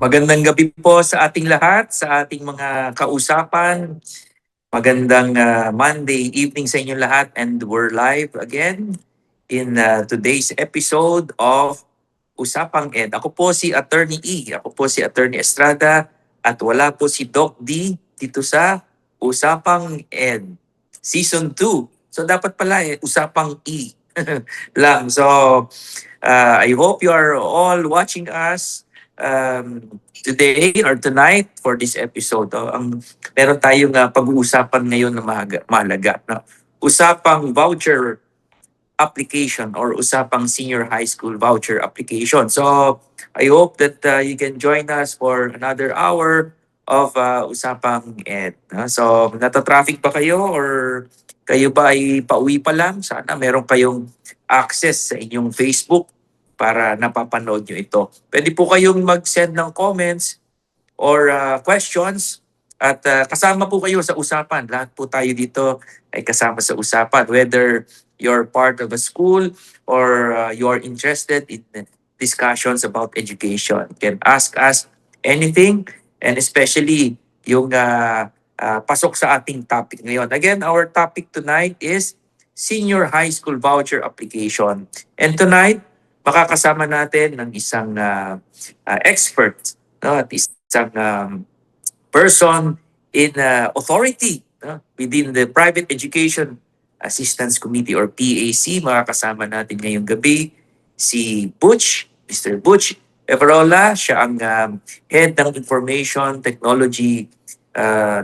Magandang gabi po sa ating lahat, sa ating mga kausapan. Magandang Monday evening sa inyo lahat, and we're live again in today's episode of Usapang Ed. Ako po si Attorney E. Ako po si Attorney Estrada at wala po si Doc D dito sa Usapang Ed Season 2. So dapat pala Usapang E lang. So I hope you are all watching us today or tonight for this episode. Meron tayong pag-uusapan ngayon na mahalaga. No? Usapang voucher application or usapang senior high school voucher application. So I hope that you can join us for another hour of Usapang Ed. So nata-traffic ba kayo or kayo ba ay pauwi pa lang? Sana meron kayong access sa inyong Facebook para napapanood nyo ito. Pwede po kayong mag-send ng comments or questions at kasama po kayo sa usapan. Lahat po tayo dito ay kasama sa usapan. Whether you're part of a school or you're interested in discussions about education. You can ask us anything, and especially yung pasok sa ating topic ngayon. Again, our topic tonight is senior high school voucher application. And tonight, makakasama natin ng isang expert, no, at isang person in authority within the Private Education Assistance Committee or PAC. Makakasama natin ngayong gabi si Butch, Mr. Butch Everola. Siya ang head ng Information Technology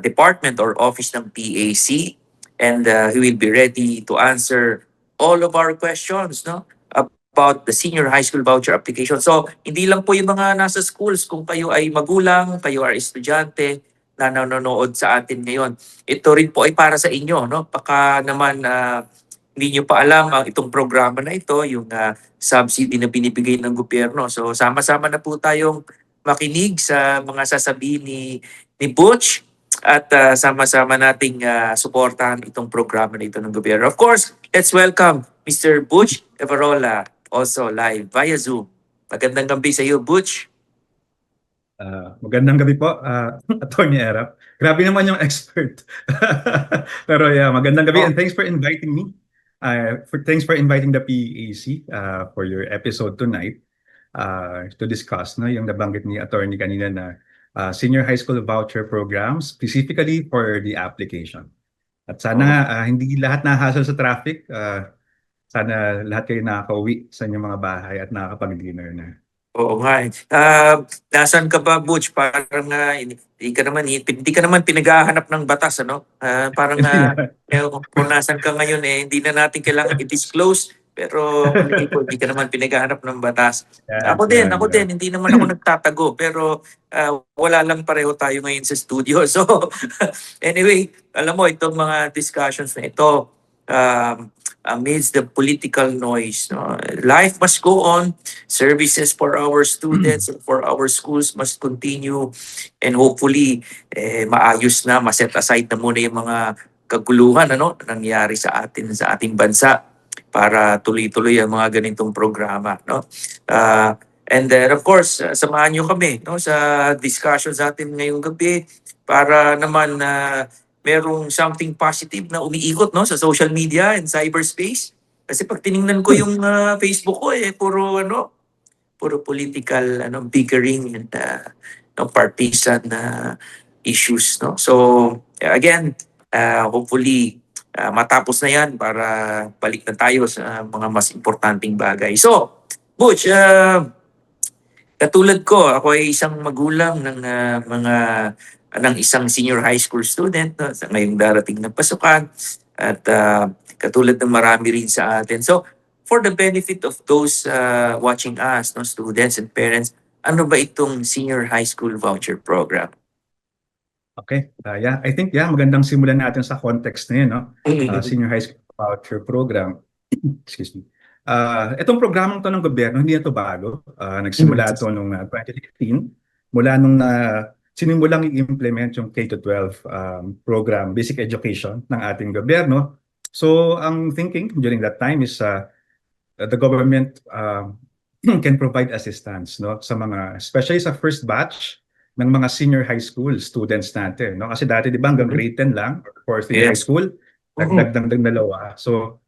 Department or Office ng PAC. And he will be ready to answer all of our questions, no, about the senior high school voucher application. So, hindi lang po yung mga nasa schools. Kung kayo ay magulang, kayo ay estudyante na nanonood sa atin ngayon, ito rin po ay para sa inyo. No? Baka naman hindi nyo pa alam ang itong programa na ito, yung subsidy na binibigay ng gobyerno. So, sama-sama na po tayong makinig sa mga sasabihin ni Butch at sama-sama nating suportahan itong programa na ito ng gobyerno. Of course, let's welcome Mr. Butch Everola, also live via Zoom. Magandang gabi sa iyo, Butch. Magandang gabi po, Attorney Erap. Grabe naman yung expert. Pero yeah, magandang gabi and thanks for inviting me. Thanks for inviting the PAC for your episode tonight to discuss yung nabanggit ni Attorney kanina na senior high school voucher program specifically for the application. At sana hindi lahat na-hassle sa traffic. Sana lahat kayo nakaka-uwi sa inyong mga bahay at nakakapag-dinner na. Oo nga. Nasaan ka ba, Butch? Parang hindi ka naman pinaghahanap ng batas, ano? Parang kung nasan ka ngayon, hindi na natin kailangan i-disclose. Pero hindi ka naman pinaghahanap ng batas. Ako din, hindi naman ako nagtatago. Pero wala lang pareho tayo ngayon sa studio. So, anyway, alam mo, itong mga discussions na ito, amidst the political noise, no? Life must go on. Services for our students and for our schools must continue. And hopefully, maayos na, maset aside na muna yung mga kaguluhan nangyari sa ating bansa para tuloy-tuloy ang mga ganitong programa. No? And then, of course, samahan nyo kami sa discussion sa atin ngayong gabi para naman merong something positive na umiikot sa social media and cyberspace. Kasi pag tiningnan ko yung Facebook ko, puro political bickering and partisan issues. No? So, again, hopefully, matapos na yan para balik na tayo sa mga mas importanteng bagay. So, Butch, katulad ko, ako ay isang magulang ng isang senior high school student sa ngayong darating na pasukan at katulad ng marami rin sa atin. So, for the benefit of those watching us, students and parents, ano ba itong senior high school voucher program? Okay, I think magandang simulan natin sa context na yun, senior high school voucher program. Excuse me. Itong programang to ng gobyerno, hindi ito bago. Nagsimula ito noong 2016 mula nung sinimulang i-implement yung K-12 program, basic education ng ating gobyerno. So ang thinking during that time is the government can provide assistance, no, sa mga, especially sa first batch ng mga senior high school students natin, no? Kasi dati 'di ba hanggang grade 10 lang for senior high Yes. school, Mhm. dagdag dalawa. So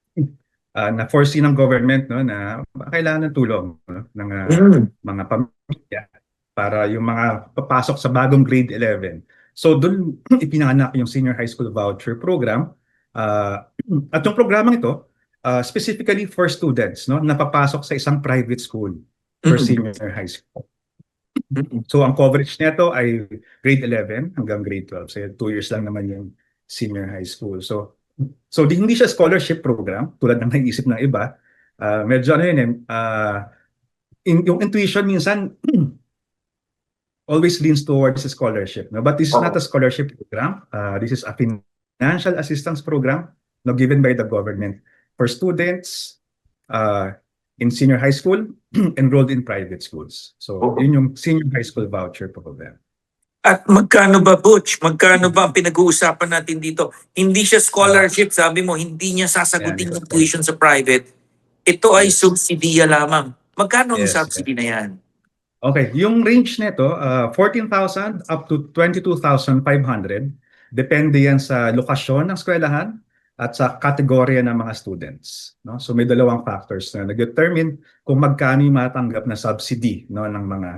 na-foresee ng government, no, na kailangan ng tulong, no, ng Mm. mga pamilya para yung mga papasok sa bagong grade 11. So doon ipinanganak yung senior high school voucher program. Ah, at yung programang ito specifically for students, no, na papasok sa isang private school for Mm. senior high school. Mm. So ang coverage nito ay grade 11 hanggang grade 12. So 2 years lang naman yung senior high school. So hindi siya scholarship program tulad ng naisip ng iba. Medyo ano yun yung intuition minsan always leans towards a scholarship, no? But this is not Oo. a scholarship program. This is a financial assistance program, no, given by the government for students in senior high school enrolled in private schools. So Oo. yun yung senior high school voucher program. At magkano ba, Butch? Magkano ba ang pinag-uusapan natin dito? Hindi siya Ah, scholarship, sabi mo, hindi niya yeah, sasagutin yung tuition sa private. Ito ay yes. subsidiya lamang. Magkano ang Yes. subsidy na yan? Okay, yung range nito, 14,000 up to 22,500. Depende yan sa lokasyon ng eskwelahan at sa kategorya ng mga students, no? So may dalawang factors na nag-determine kung magkano yung matanggap na subsidy, no, ng mga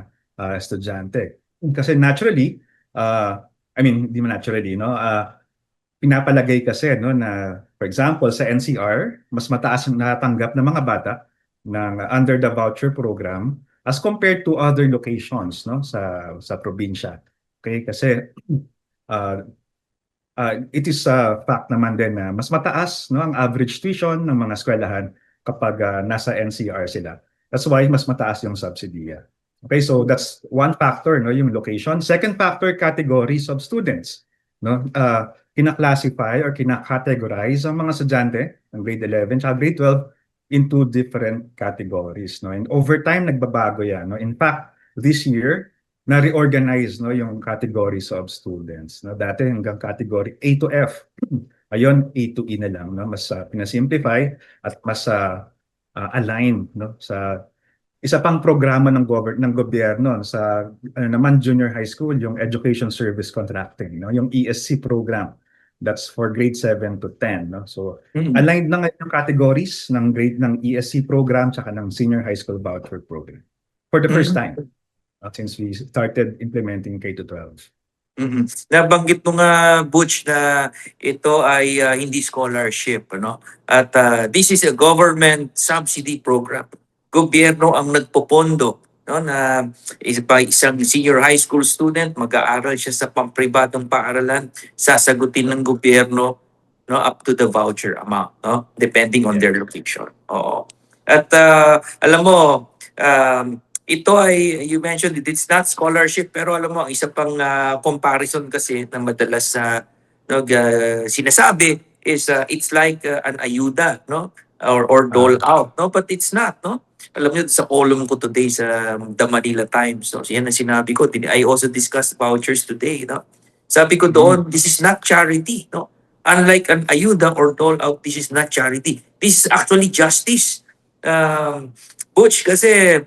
estudyante. Kasi naturally, I mean, hindi man naturally, no, pinapalagay kasi, no, na for example sa NCR mas mataas yung natatanggap ng mga bata ng under the voucher program as compared to other locations, no, sa probinsya. Okay, kasi uh, it is a fact naman din na mas mataas, no, ang average tuition ng mga eskwelahan kapag nasa NCR sila. That's why mas mataas yung subsidy. Okay, so that's one factor, no, yung location. Second factor, categories of students, no. Kina-classify or kina-categorize ang mga estudyante ng grade 11 at grade 12 into different categories, no. And over time nagbabago 'yan, no. In fact, this year na-reorganize, no, yung categories of students, no. Dati hanggang category A to F. Ayun, A to E na lang, no. Mas pinasimplify at mas align, no, sa isa pang programa ng gobyerno sa ano naman junior high school, yung Education Service Contracting, no, yung ESC program. That's for grade 7 to 10, no. So Mm. aligned na ngayon yung categories ng grade ng ESC program tsaka ng senior high school voucher program for the first Mm. time since we started implementing K to 12. Mm. Nabanggit mo nga, Butch, na ito ay hindi scholarship, ano? At this is a government subsidy program. Gobyerno ang nagpopondo, no, na isang senior high school student, mag-aaral siya sa pampribadong paaralan, sasagutin ng gobyerno, no, up to the voucher amount, no, depending on Yeah. their location. Oo. At alam mo, ito ay, you mentioned it's not scholarship, pero alam mo, ang isa pang comparison kasi na madalas sinasabi is it's like an ayuda, no? Or dole out, no? But it's not, no? Alam niyo, sa column ko today sa The Manila Times, no? So yan ang sinabi ko. I also discussed vouchers today, no? Sabi ko doon, this is not charity, no? Unlike an ayuda or dole out, this is not charity. This is actually justice. Butch, kasi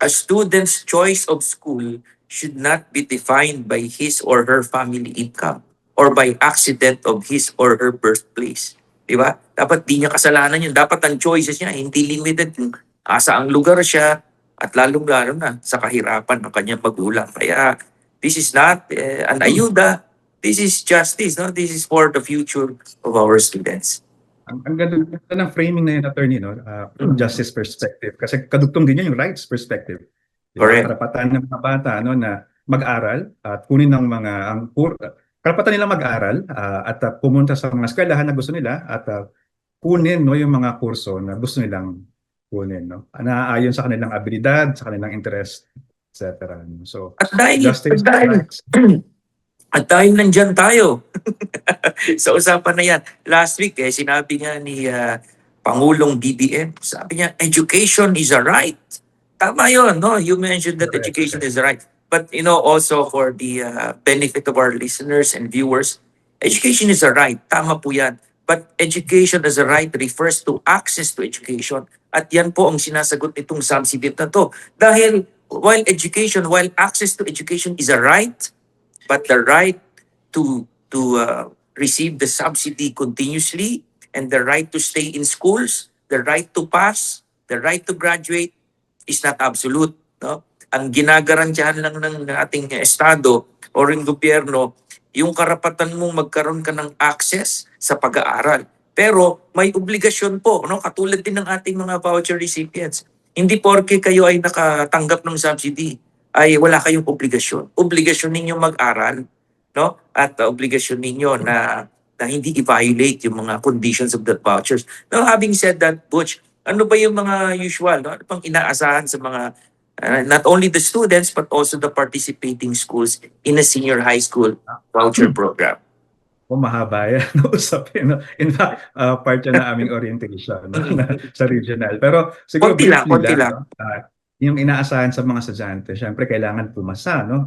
a student's choice of school should not be defined by his or her family income or by accident of his or her birthplace. Di ba? Dapat di niya kasalanan yun. Dapat ang choices niya hindi limited kung asa ang lugar siya at lalong-lalo na sa kahirapan ng kanyang magulang. Kaya this is not an ayuda. This is justice. No? This is for the future of our students. Ang ganda ng framing na yun, attorney, no? Justice perspective. Kasi kadugtong din yun yung rights perspective. Diba? Correct. Karapatan ng mga bata, no, na mag-aral at kunin ng mga karapatan nila mag-aral at pumunta sa mga eskwelahan na gusto nila at kunin, no, yung mga kurso na gusto nilang kunin, no? Naaayon sa kanilang abilidad, sa kanilang interest, etc. So, At dahil, justice, at dahil, rights. at dahil nandyan tayo sa usapan na yan. Last week, sinabi nga ni Pangulong BBM, sabi niya, education is a right. Tama yun, no? You mentioned that Correct. education is a right. But, also for the benefit of our listeners and viewers, education is a right. Tama po yan. But education as a right refers to access to education At yan po ang sinasagot nitong subsidy na to. Dahil while access to education is a right, but the right to receive the subsidy continuously, and the right to stay in schools, the right to pass, the right to graduate is not absolute. No? Ang ginagarantiyahan lang ng ating estado o ring gobyerno, yung karapatan mong magkaroon ka ng access sa pag-aaral. Pero may obligasyon po, no? Katulad din ng ating mga voucher recipients. Hindi porke kayo ay nakatanggap ng subsidy ay wala kayong obligasyon. Obligasyon ninyo mag-aral, no? At obligasyon ninyo na hindi i-violate yung mga conditions of the vouchers. Now, having said that, Butch, ano ba yung mga usual, no? Ano pang inaasahan sa mga not only the students but also the participating schools in a senior high school voucher program? Mahaba yan na usapin. No? In fact, part yan na aming orientation no? Sa regional. Pero siguro Konti lang, briefly konti lang. lang. No? Yung inaasahan sa mga estudyante, syempre kailangan pumasa. No?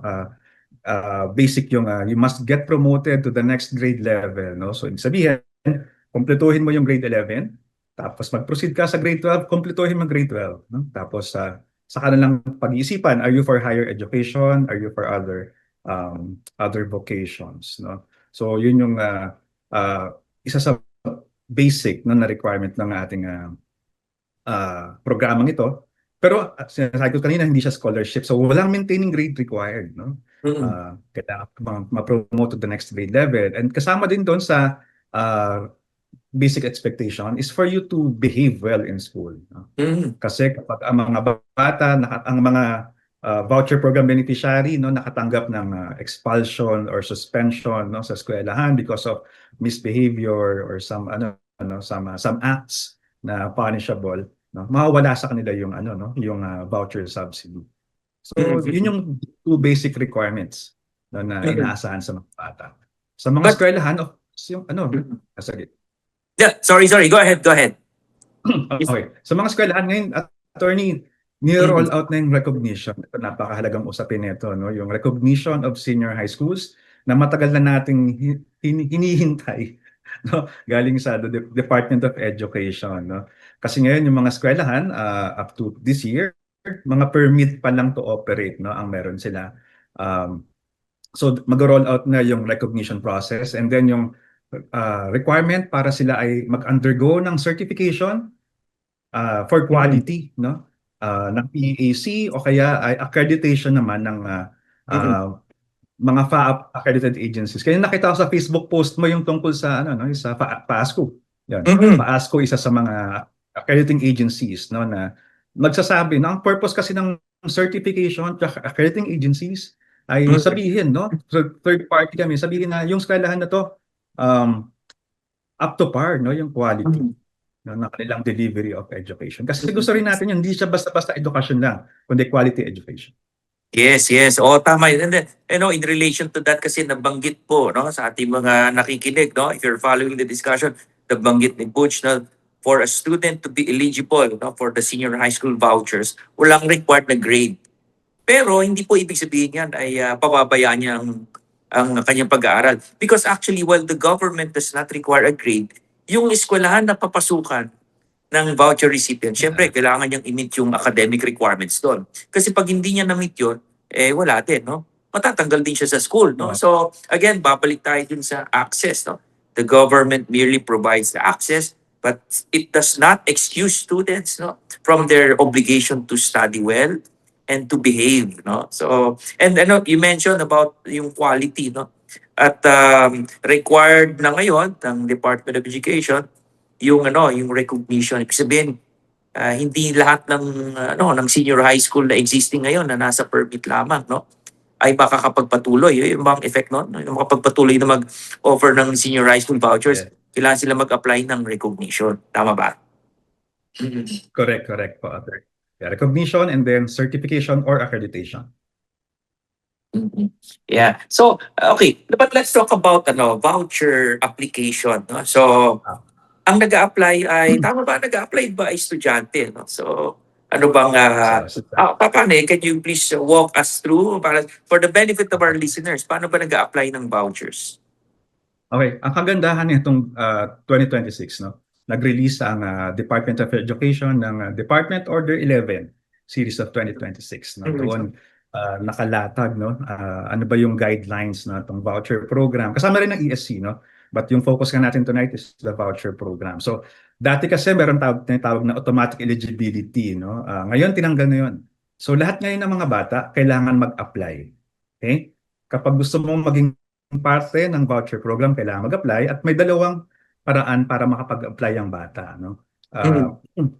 Basic yung you must get promoted to the next grade level. No? So, ibig sabihin, kumpletuhin mo yung grade 11, tapos mag-proceed ka sa grade 12, kumpletuhin mo grade 12. No? Tapos, sa kanilang pag-iisipan, are you for higher education? Are you for other vocations? No? So yun yung isa sa basic no, na requirement ng ating programang ito. Pero sinasabi ko kanina, hindi siya scholarship. So walang maintaining grade required. No? Kailangan ma-promote to the next grade level. And kasama din doon sa basic expectation is for you to behave well in school. No? Kasi kapag ang mga bata, ang mga voucher program beneficiary no nakatanggap ng expulsion or suspension no sa eskwelahan because of misbehavior or some some acts na punishable no mawawala sa kanila yung yung voucher subsidy. So yun yung two basic requirements no, na inaasahan sa mga bata. Sa mga eskwelahan yung sige. Yeah, sorry, go ahead. Okay. Sa mga eskwelahan ngayon, attorney, ni-roll out na yung recognition. Ito, napakahalagang usapin nito, no? Yung recognition of senior high schools na matagal na nating hinihintay, no? Galing sa Department of Education, no? Kasi ngayon yung mga eskwelahan up to this year, mga permit pa lang to operate, no? Ang meron sila. So mag-roll out na yung recognition process, and then yung requirement para sila ay mag-undergo ng certification for quality, no? Ng PAC o kaya ay accreditation naman ng mga FAAP accredited agencies. Kaya nakita ko sa Facebook post mo yung tungkol sa sa PASCO. Yan. PASCO isa sa mga accrediting agencies no na magsasabi na ang purpose kasi ng certification at accrediting agencies ay sabihin no so third party kami sabihin na yung eskwelahan na to up to par no yung quality no, ng kanilang delivery of education. Kasi gusto rin natin yun, hindi siya basta-basta education lang, kundi quality education. Yes. Oh, tama. And then, in relation to that kasi nabanggit po no sa ating mga nakikinig, no, if you're following the discussion, nabanggit ni Butch na for a student to be eligible no for the senior high school vouchers, walang required na grade. Pero hindi po ibig sabihin yan ay pababayaan niya ang kanyang pag-aaral. Because actually, while the government does not require a grade, yung eskwelahan na papasukan ng voucher recipient, syempre, kailangan niyang i-meet yung academic requirements doon. Kasi pag hindi niya na-meet yun, wala din, no? Matatanggal din siya sa school, no? So, again, babalik tayo dun sa access, no? The government merely provides the access, but it does not excuse students, no, from their obligation to study well and to behave, no? So, and you mentioned about yung quality, no? At required na ngayon ng Department of Education yung yung recognition. Ibig sabihin, hindi lahat ng senior high school na existing ngayon na nasa permit lamang, no, ay makakapagpatuloy. Yung bang effect no? Yung makapagpatuloy na mag-offer ng senior high school vouchers, kailangan sila mag-apply ng recognition. Tama ba? Correct po, Arthur. Yeah, recognition and then certification or accreditation. Yeah. So, okay. But let's talk about voucher application. No? So, ang nag-a-apply ay, tama ba? Nag-a-apply ba ay estudyante? No? So, ano bang, paano can you please walk us through for the benefit of our listeners, paano ba nag-a-apply ng vouchers? Okay. Ang kagandahan nitong 2026, no? nag-release ang Department of Education ng Department Order 11 Series of 2026. No? Doon nakalatag, no? Ano ba yung guidelines na itong voucher program. Kasama rin ng ESC, no? But yung focus nga natin tonight is the voucher program. So, dati kasi meron tinatawag na automatic eligibility, no? Ngayon, tinanggal na yun. So, lahat ngayon ng mga bata kailangan mag-apply. Okay? Kapag gusto mong maging parte ng voucher program, kailangan mag-apply at may dalawang paraan para makapag-apply ang bata, no? Mm.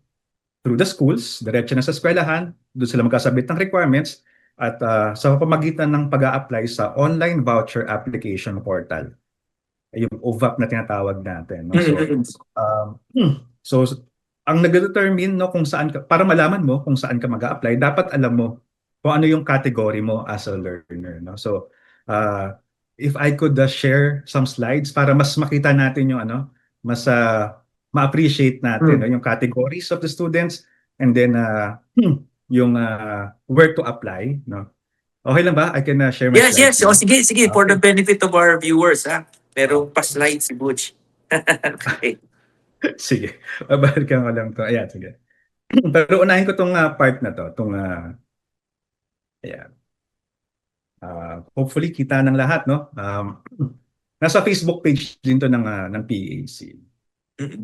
Through the schools, diretso na sa eskwelahan, doon sila magkasabit ng requirements at sa pamagitan ng pag-a-apply sa online voucher application portal, yung OVAP na tinatawag natin, no? So, so ang nag-determine, no, kung saan ka, para malaman mo kung saan ka mag-a-apply, dapat alam mo kung ano yung category mo as a learner, no? So, if I could share some slides para mas makita natin yung ano, mas ma-appreciate natin no, yung categories of the students and then yung where to apply, no? Okay lang ba? I can share my Yes, slides yes. O now. sige, sige. For the Okay. benefit of our viewers, ha? Merong pa-slide si Butch. Okay. Sige. Babalikan ko lang to. Ayan, sige. Pero unahin ko tong part na to. Tong, ayan. Hopefully kita ng lahat, no? Nasa Facebook page din to ng PAC.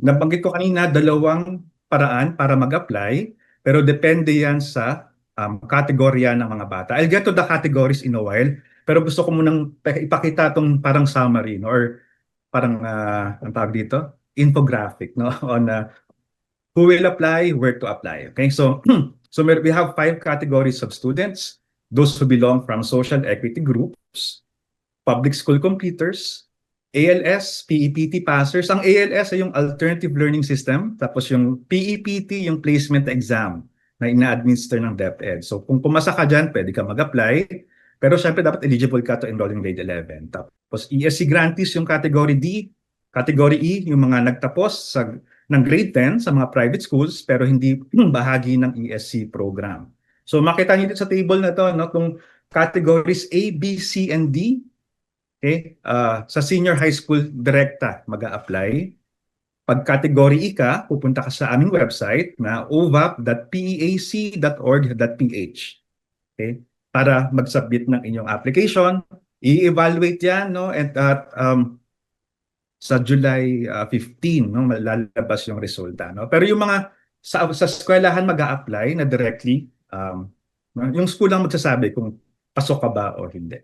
Nabanggit ko kanina, dalawang paraan para mag-apply, pero depende yan sa kategorya ng mga bata. I'll get to the categories in a while, pero gusto ko munang ipakita itong parang summary, no? Or parang, ang tawag dito, infographic, no? On who will apply, where to apply. Okay, so, so we have 5 categories of students: those who belong from social equity groups, public school completers, ALS, PEPT passers. Ang ALS ay yung Alternative Learning System, tapos yung PEPT yung placement exam na ina-administer ng DepEd. So kung pumasa ka dyan, pwede ka mag-apply, pero syempre dapat eligible ka to enroll in grade 11. Tapos ESC grantees yung category D, category E yung mga nagtapos ng grade 10 sa mga private schools pero hindi bahagi ng ESC program. So makita niyo dito sa table na to, no, kung categories A, B, C, and D. Okay? Sa senior high school, direkta mag-a-apply. Pag category E ka, pupunta ka sa aming website na ovap.peac.org.ph. Okay? Para mag-submit ng inyong application. I-evaluate yan, no? At sa July 15, no, lalabas yung resulta, no? Pero yung mga sa eskwelahan mag-a-apply na directly, yung school lang magsasabi kung pasok ka ba o hindi.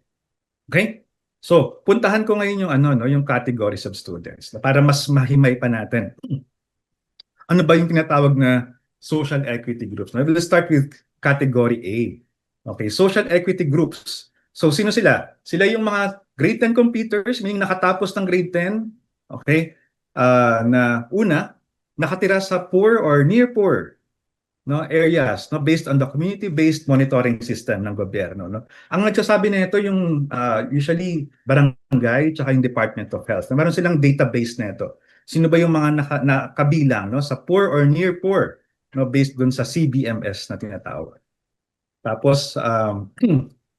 Okay? So, puntahan ko ngayon yung ano, no, yung categories of students para mas mahimay pa natin. Ano ba yung tinatawag na social equity groups? Now, we'll start with category A. Okay, social equity groups. So, sino sila? Sila yung mga grade 10 completers, meaning nakatapos ng grade 10, okay, na una, nakatira sa poor or near poor, no, areas, no, based on the community-based monitoring system ng gobyerno, no. Ang nagsasabi nito yung usually barangay tsaka yung Department of Health. Na meron silang database nito. Sino ba yung mga nakabilang, no, sa poor or near poor, no, based dun sa CBMS na tinatawag. Tapos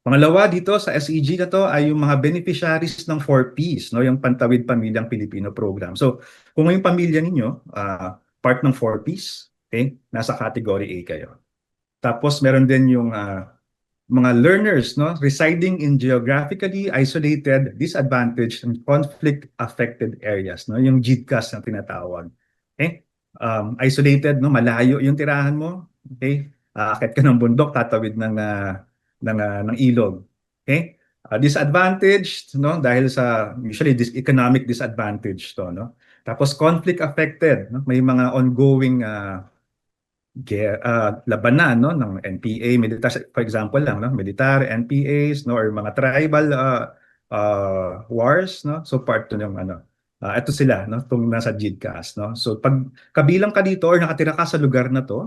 pangalawa dito sa SEG na to ay yung mga beneficiaries ng 4Ps, no, yung Pantawid Pamilyang Pilipino program. So kung yung pamilya ninyo part ng 4Ps, okay, nasa category A kayo. Tapos meron din yung mga learners, no, residing in geographically isolated, disadvantaged, and conflict-affected areas, no, yung GCAS na tinatawag. Okay? Isolated, no, malayo yung tirahan mo, okay? Aakit ka ng bundok, tatawid ng ilog. Okay? Disadvantaged, no, dahil sa usually economic disadvantage to, no. Tapos conflict affected, no, may mga ongoing labanan, no, ng NPA, militar, for example lang, no, militar, NPAs, no, or mga tribal wars, no. So part to ng ano. Ito sila, no, itong nasa GCAS, no. So pag kabilang ka dito or nakatira ka sa lugar na to,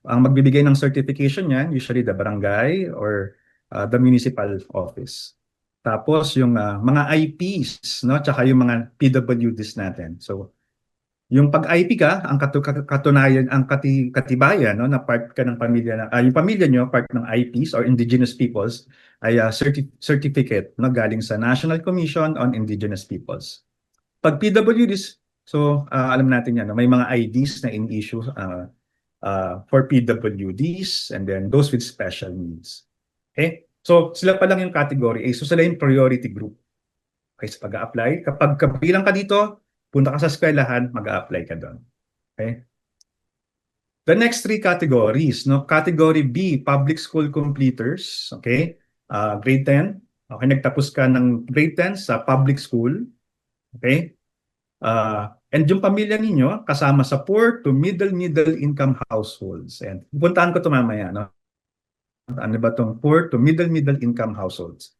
ang magbibigay ng certification niyan, usually the barangay or the municipal office. Tapos yung mga IPs, no, tsaka yung mga PWDs natin. So yung pag-IP ka, ang katunayan, ang katibayan, no, na part ka ng pamilya, yung pamilya nyo, part ng IPs or Indigenous Peoples, ay certificate na galing sa National Commission on Indigenous Peoples. Pag PWDs, So, alam natin yan, no? May mga IDs na in-issue for PWDs and then those with special needs. Okay? So, sila pa lang yung category A. So, sila yung priority group. Okay, sa pag-a-apply. Kapag kabilang ka dito, punta ka sa eskwelahan, mag-a-apply ka doon. Okay? The next three categories, no? Category B, public school completers, okay? Grade 10. Okay, nagtapos ka ng grade 10 sa public school, okay? And yung pamilya ninyo kasama sa poor to middle income households. And puntahan ko ito mamaya, no? Ano ba itong poor to middle income households?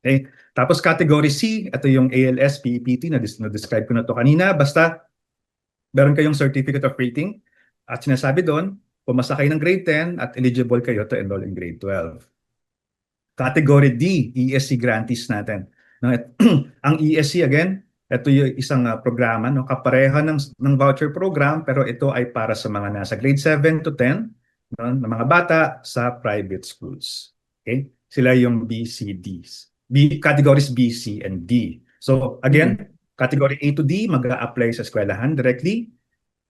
Okay? Tapos category C, ito yung ALS, PEPT, na-describe ko na ito kanina. Basta meron kayong certificate of rating at sinasabi doon, pumasa kayo ng grade 10 at eligible kayo to enroll in grade 12. Category D, ESC grantees natin. No, ang ESC again, ito yung isang programa, no, kapareha ng voucher program, pero ito ay para sa mga nasa grade 7 to 10, no, na mga bata sa private schools. Okay? Sila yung BCDs. Categories B, C, and D. So again, category A to D, mag-a-apply sa eskwelahan directly.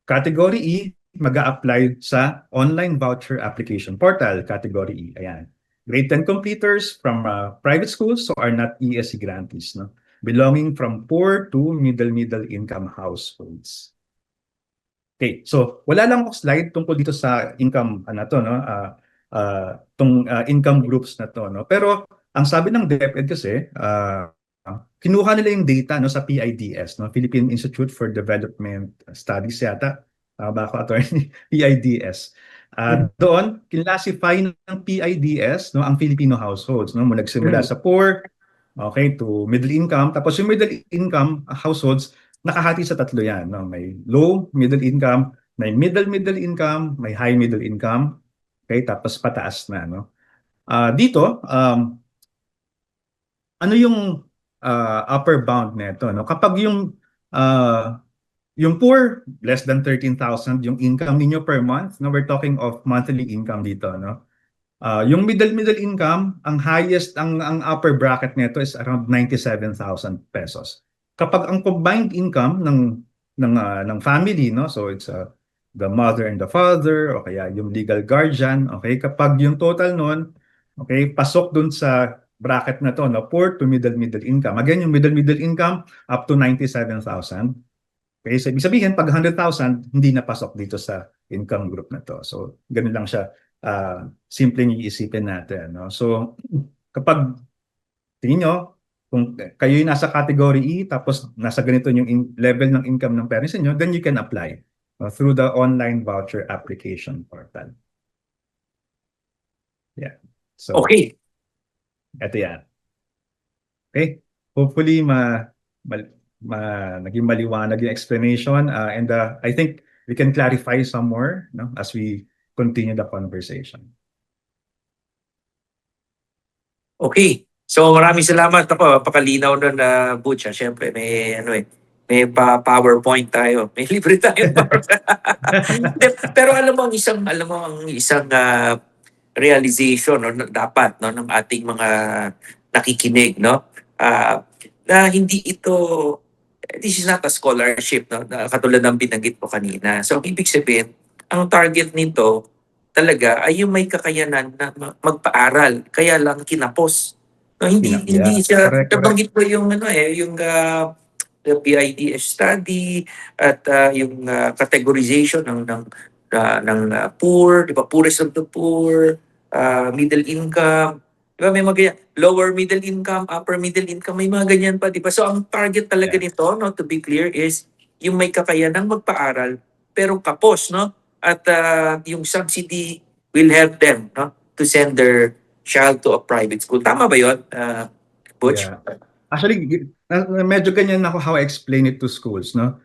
Category E, mag-a-apply sa online voucher application portal, category E. Ayan. Grade 10 completers from private schools so are not ESC grantees, no? Belonging from poor to middle income households. Okay, so wala lang akong slide tungkol dito sa income to, no? Income groups na to, no? Pero ang sabi ng DepEd kasi, kinuha nila yung data, no, sa PIDS, no? Philippine Institute for Development Studies yata. Bako attorney, PIDS. Doon, kinlasify ng PIDS, no, ang Filipino households, no, mula nagsimula sa poor, okay, to middle income. Tapos yung middle income households, nakahati sa tatlo yan, no? May low middle income, may middle income, may high middle income, okay, tapos pataas na, no. Dito, ano yung upper bound nito, no? Kapag yung poor, less than 13,000 yung income ninyo per month. No, we're talking of monthly income dito, no? Yung middle income, ang highest, ang upper bracket nito is around 97,000 pesos. Kapag ang combined income ng family, no? So it's the mother and the father o kaya yung legal guardian, okay? Kapag yung total nun, okay, pasok dun sa bracket na to, no? Poor to middle income. Again, yung middle income up to 97,000. Okay, so ibig sabihin, pag 100,000, hindi napasok dito sa income group na to. So, ganun lang siya, simpleng iisipin natin. No? So, kapag tingin nyo, kung kayo yung nasa category E, tapos nasa ganito yung level ng income ng parents niyo, then you can apply through the online voucher application portal. Yeah. So, Okay. Ito yan. Okay. Hopefully, naging maliwanag yung explanation and I think we can clarify some more, no, as we continue the conversation. Okay. So maraming salamat. Ako, pakalinaw nun na Butch. Siyempre, may PowerPoint tayo. May libre tayo. Pero alam mo ang isang realization, no, dapat, no, ng ating mga nakikinig, no? Na hindi ito, this is not a scholarship, no, na katulad ng binanggit ko kanina. So ibig sabihin, ang target nito talaga ay yung may kakayanan na magpaaral, kaya lang kinapos. No, hindi siya, Correct. nabanggit ko yung the PIDS study at yung categorization ng poor, di ba? Poorest of the poor, middle income, di ba? May mga ganyan, lower middle income, upper middle income, may mga ganyan pa, di ba? So ang target talaga nito, no, to be clear, is yung may kakayanang magpaaral pero kapos, no? At yung subsidy will help them, no, to send their child to a private school. Tama ba 'yon, Butch? Yeah. Actually, medyo ganyan ako how I explain it to schools, no?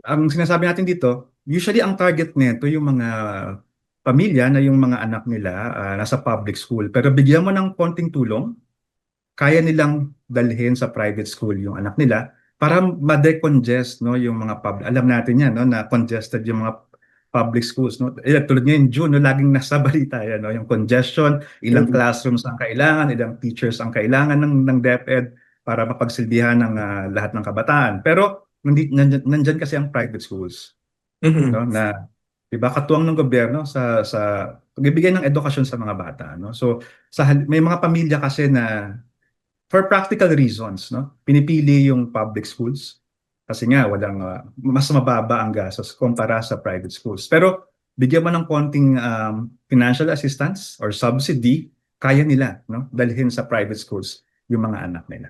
Ang sinasabi natin dito, usually ang target nito yung mga pamilya na yung mga anak nila nasa public school. Pero bigyan mo ng konting tulong, kaya nilang dalhin sa private school yung anak nila para ma-decongest, no, yung mga alam natin yan, no, na congested yung mga public schools, no. Tulad ngayon June, no, laging nasa balita yan, no, yung congestion, ilang classrooms ang kailangan, ilang teachers ang kailangan ng DepEd para mapagsilbihan ng lahat ng kabataan. Pero nandyan kasi ang private schools, Mhm. no, na 'di ba katuwang ng gobyerno sa pagbibigay ng edukasyon sa mga bata, no. So may mga pamilya kasi na for practical reasons, no, pinipili yung public schools kasi nga walang mas mababa ang gastos kumpara sa private schools. Pero bigyan mo ng konting financial assistance or subsidy, kaya nila, no, dalhin sa private schools yung mga anak nila.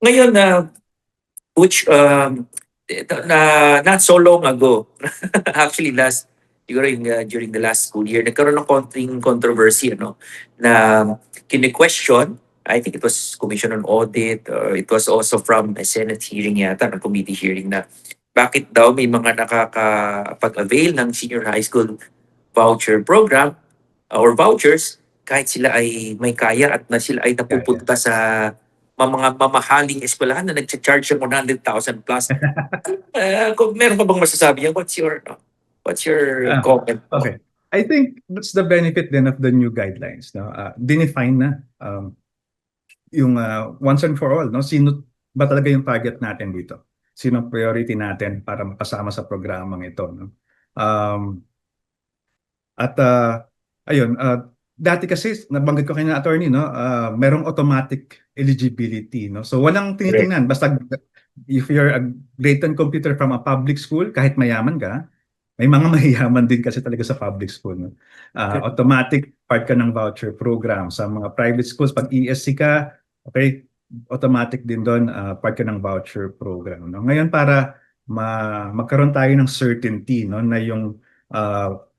Ngayon which not so long ago, actually during the last school year, nagkaroon ng konting controversy, ano, na kini-question. I think it was Commission on Audit, or it was also from a Senate hearing yata, ng committee hearing, na bakit daw may mga nakakapag-avail ng senior high school voucher program or vouchers kahit sila ay may kaya at na sila ay Kaya. napupunta sa mga mamahaling eskwelahan na nagcha-charge ng 100,000 plus. Kung meron ka bang masasabi yan, what's your Ah, comment po? okay. I think that's the benefit then of the new guidelines, no? Dinefine na yung once and for all, no? Sino ba talaga yung target natin dito? Sino ang priority natin para makasama sa programang ito, no? Um, at ayun, dati kasi nabanggit ko kanina, attorney, no, merong automatic eligibility, no. So walang Correct. tinitingnan, basta if you're a grade 10 computer from a public school, kahit mayaman ka, may mga mayayaman din kasi talaga sa public school, no. Automatic part ka ng voucher program sa mga private schools. Pag ESC ka, okay, automatic din doon, part ka ng voucher program, no. Ngayon, para magkaroon tayo ng certainty, no, na yung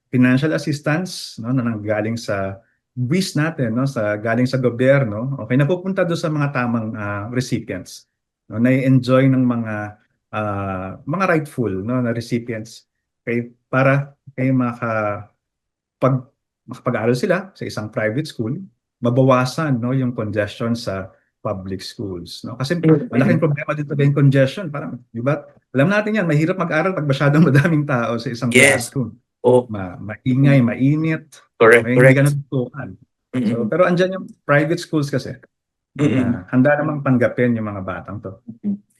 financial assistance, no, na nanggaling sa buwis natin, no, galing sa gobyerno, okay, napupunta doon sa mga tamang recipients, no, na-enjoy ng mga rightful, no, na recipients, okay, para kay makapag-aral sila sa isang private school, mabawasan, no, yung congestion sa public schools, no, kasi malaking problema din talaga yung congestion. Parang, di ba, alam natin yan, mahirap mag-aral pag masyadong madaming tao sa isang Yes. classroom. Oh, Maingay, mainit, correct, okay, hindi ka correct. natutukan. So, Mm-mm. pero andyan yung private schools kasi, no, Mm-mm. na handa namang tanggapin yung mga batang to.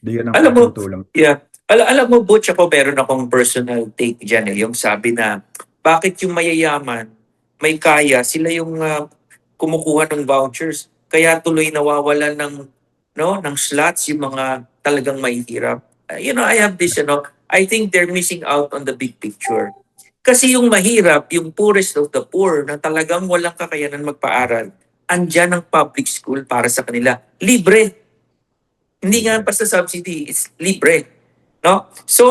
Bigyan ng Alam mo, konting tulong. yeah. Alam mo, Butch, ako meron akong personal take dyan, yung sabi na, bakit yung mayayaman, may kaya, sila yung kumukuha ng vouchers. Kaya tuloy nawawalan ng slots yung mga talagang mahihirap. I have this, I think they're missing out on the big picture. Kasi yung mahirap, yung poorest of the poor, na talagang walang kakayanan magpaaral, andyan ang public school para sa kanila. Libre. Hindi nga basta subsidy, it's libre. No? So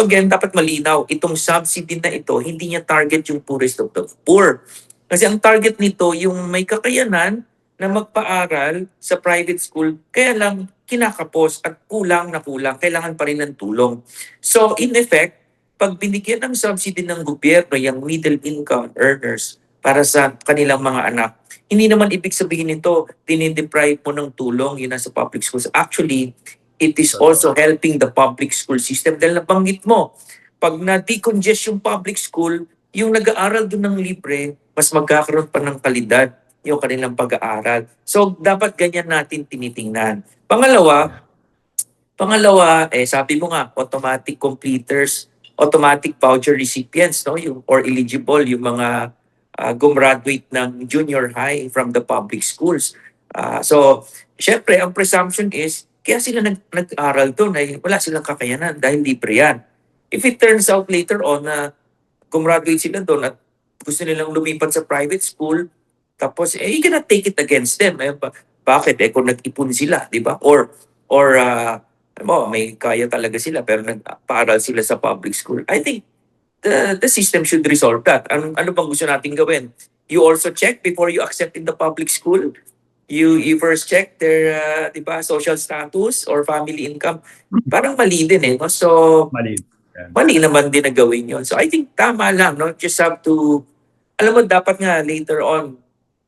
again, dapat malinaw, itong subsidy na ito, hindi niya target yung poorest of the poor. Kasi ang target nito, yung may kakayanan na magpaaral sa private school, kaya lang kinakapos at kulang na kulang, kailangan pa rin ng tulong. So in effect, pag binigyan ng subsidy ng gobyerno, yung middle income earners para sa kanilang mga anak, hindi naman ibig sabihin nito, dinideprive mo ng tulong yun nasa public schools. Actually, it is also helping the public school system. Dahil nabanggit mo, pag na-decongest yung public school, yung nag-aaral doon ng libre, mas magkakaroon pa ng kalidad yung kanilang pag-aaral. So, dapat ganyan natin tinitingnan. Pangalawa, sabi mo nga, automatic completers, automatic voucher recipients, no? Or eligible, yung mga gumraduate ng junior high from the public schools. So, syempre, ang presumption is, kaya sila nag-aral doon ay wala silang kakayanan dahil libre yan. If it turns out later on na gumraduate sila doon at gusto nilang lumipat sa private school, tapos, you cannot take it against them. Bakit? Kung nag-ipon sila, di ba? Or may kaya talaga sila pero nagpaaral sila sa public school. I think the system should resolve that. Ano bang gusto natin gawin? You also check before you accept in the public school. You first check their di ba, social status or family income. Parang mali din no? So Mali. Yan. mali naman din na gawin yun. So I think tama lang, no? Just have to, alam mo, dapat nga later on,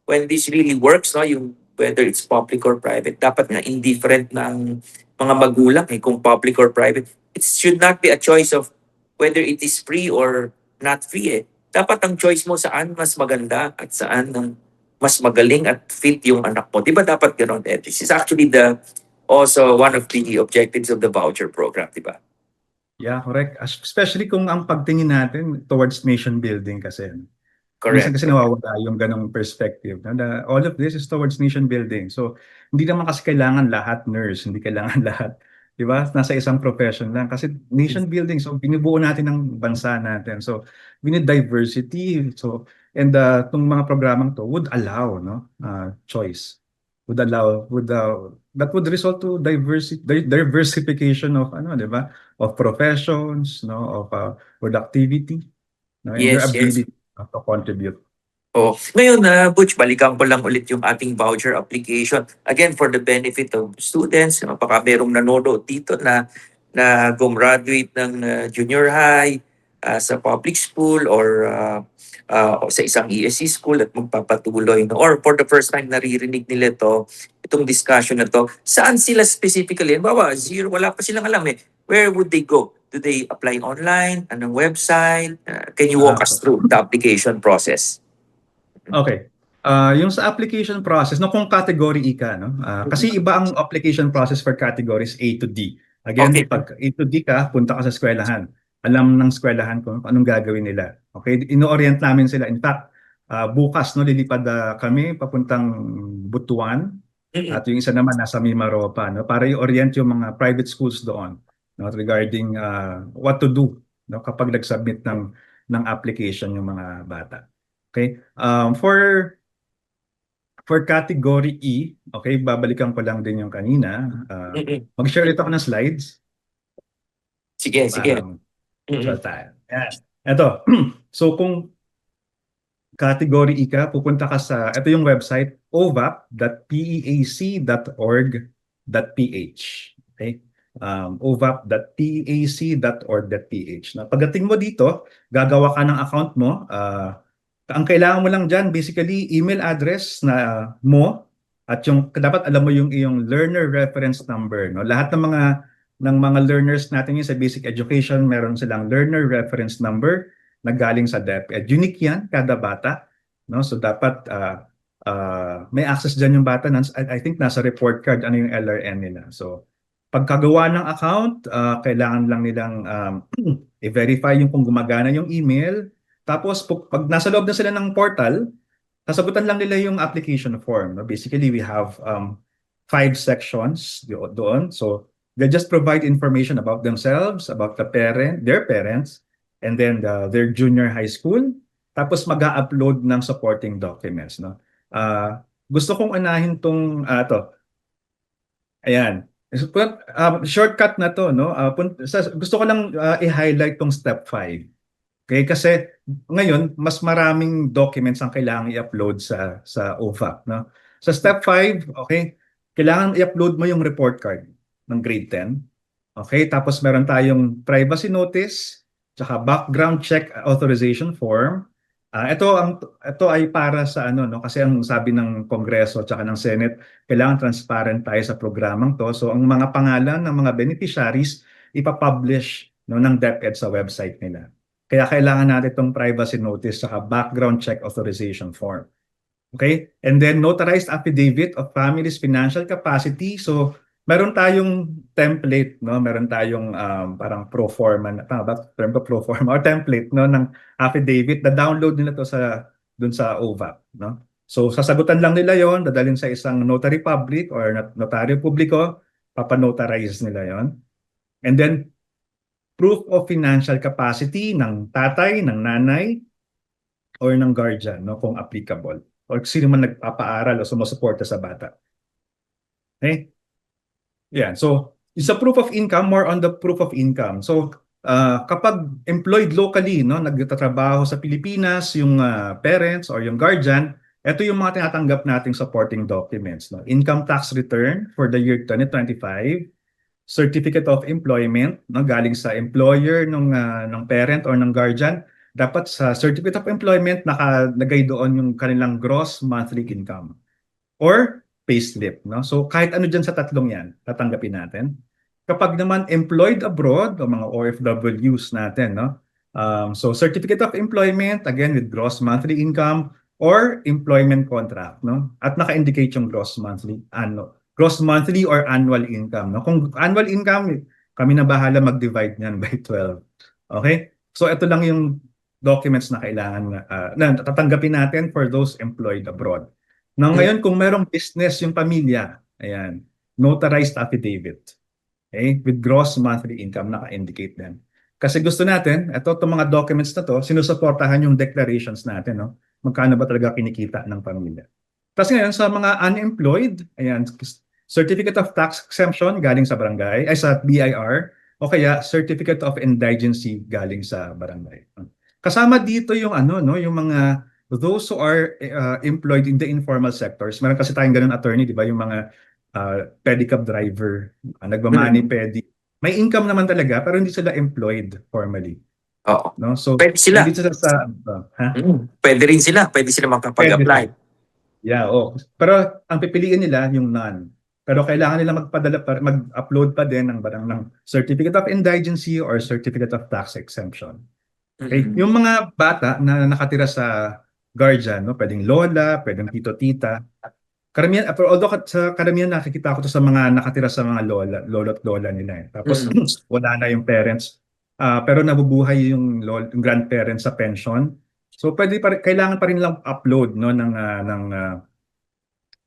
when this really works, no, yung whether it's public or private, dapat nga indifferent ng mga magulang kung public or private. It should not be a choice of whether it is free or not free. Dapat ang choice mo saan mas maganda at saan mas magaling at fit yung anak mo. Di ba dapat gano'n? This is actually also one of the objectives of the voucher program, di ba? Yeah, correct. Especially kung ang pagtingin natin towards nation building kasi. Minsan Correct. kasi nawawala yung ganong perspective. All of this is towards nation building. So, hindi naman kasi kailangan lahat nurse, hindi kailangan lahat, di ba? Nasa isang profession lang. Kasi nation building, so binubuo natin ang bansa natin. So, we need diversity. So, and itong mga programang to would allow, no, choice. Would allow, that would result to diversification of, ano, di ba? Of professions, no, of productivity, no, and your Yes, yes. ability to contribute. Oh, ngayon na Butch, balikan ko lang ulit yung ating voucher application. Again, for the benefit of students, baka merong nanonood dito na gumraduate ng junior high sa public school or sa isang ESC school at magpapatuloy no? Or for the first time naririnig nila itong discussion na to. Saan sila specifically? Bawa, zero, wala pa silang alam eh. Where would they go? Do they apply online? Anong website? Can you walk us through the application process? Okay. Yung sa application process, no, kung category ka, no? Kasi iba ang application process for categories A to D. Again, Okay. pag A to D ka, punta ka sa eskwelahan. Alam ng eskwelahan kung anong gagawin nila. Okay? Ino-orient namin sila. In fact, bukas, no, lilipad kami papuntang Butuan. At yung isa naman nasa Mimaropa, no, para i-orient yung mga private schools doon, no, regarding what to do, no, kapag nag-submit ng application yung mga bata. Okay? For category E, okay, babalikan ko lang din yung kanina. Mag-share ito ako ng slides. Sige, sige. So tayo. Yan. Ito. So kung category E ka, pupunta ka sa, ito yung website, ovap.peac.org.ph. Okay? ovap.peac.org.ph. Na pagdating mo dito, gagawa ka ng account mo. Ang kailangan mo lang dyan, basically, email address na mo at yung dapat alam mo yung iyong learner reference number. No? Lahat ng mga learners natin yun sa basic education, meron silang learner reference number na galing sa DepEd. Unique yan, kada bata. No? So dapat may access dyan yung bata. I think nasa report card ano yung LRN nila. So pagkagawa ng account, kailangan lang nilang i-verify yung kung gumagana yung email. Tapos pag nasa loob na sila ng portal, sasagutan lang nila yung application form. No? Basically, we have 5 sections doon. So they just provide information about themselves, about their parents, and then their junior high school. Tapos mag-upload ng supporting documents. No? Gusto kong unahin to. Ayan. Shortcut na to, no? Gusto ko lang i-highlight tong step 5. Okay, kasi ngayon mas maraming documents ang kailangan i-upload sa OFAC, no? Sa step 5, okay, kailangan i-upload mo yung report card ng grade 10. Okay, tapos meron tayong privacy notice, tsaka background check authorization form. Ito ay para sa ano, no, kasi ang sabi ng Kongreso tsaka ng Senate, kailangan transparent tayo sa programang to. So ang mga pangalan ng mga beneficiaries ipapublish, no, ng DepEd sa website nila. Kaya kailangan natin itong privacy notice sa background check authorization form. Okay? And then notarized affidavit of family's financial capacity. So meron tayong template, no? Meron tayong parang pro forma, tama ba? Term ba pro forma or template, no, ng affidavit. Na-download nila to dun sa OVAP, no? So sasagutan lang nila 'yon, dadalhin sa isang notary public or notaryo publiko, papanotarize nila 'yon. And then proof of financial capacity ng tatay, ng nanay, or ng guardian, no, kung applicable. Or sino man nagpapaaral o sumusuporta sa bata. Okay? Yeah, so sa proof of income, more on the proof of income. So kapag employed locally, no, nagtatrabaho sa Pilipinas, yung parents or yung guardian, ito yung mga tinatanggap nating supporting documents. No? Income tax return for the year 2025, certificate of employment, no, galing sa employer ng parent or ng guardian. Dapat sa certificate of employment nakalagay doon yung kanilang gross monthly income or payslip, no? So kahit ano dyan sa tatlong yan, tatanggapin natin. Kapag naman employed abroad o mga OFWs natin, no? So certificate of employment, again with gross monthly income or employment contract, no? At naka-indicate yung gross monthly gross monthly or annual income. No? Kung annual income, kami na bahala mag-divide niyan by 12. Okay? So ito lang yung documents na kailangan na tatanggapin natin for those employed abroad. Now, ngayon, kung merong business yung pamilya, ayan, notarized affidavit. Okay? With gross monthly income, naka-indicate din. Kasi gusto natin, itong mga documents na to, sinusuportahan yung declarations natin, no? Magkano ba talaga kinikita ng pamilya. Tapos ngayon, sa mga unemployed, ayan, certificate of tax exemption galing sa barangay, ay sa BIR, o kaya certificate of indigency galing sa barangay. Kasama dito yung ano, no, yung mga those who are employed in the informal sectors. Meron kasi tayong ganun attorney, di ba? Yung mga pedicab driver, nagmamani pedi. May income naman talaga pero hindi sila employed formally. Oo. No? So, Pwede sila. nandito sila sa ha? Pwede rin sila. Pwede sila makapag-apply. Yeah, oh. Pero ang pipiliin nila yung none. Pero kailangan nila mag-upload pa din ng certificate of indigency or certificate of tax exemption. Okay? Yung mga bata na nakatira sa guardian, no, pwedeng lola, pwedeng tito, tita. Karamihan, although sa karamihan nakikita ko to sa mga nakatira sa mga lolo at lola nila. Tapos wala na yung parents. Pero nabubuhay yung grandparents sa pension. So kailangan pa rin lang upload no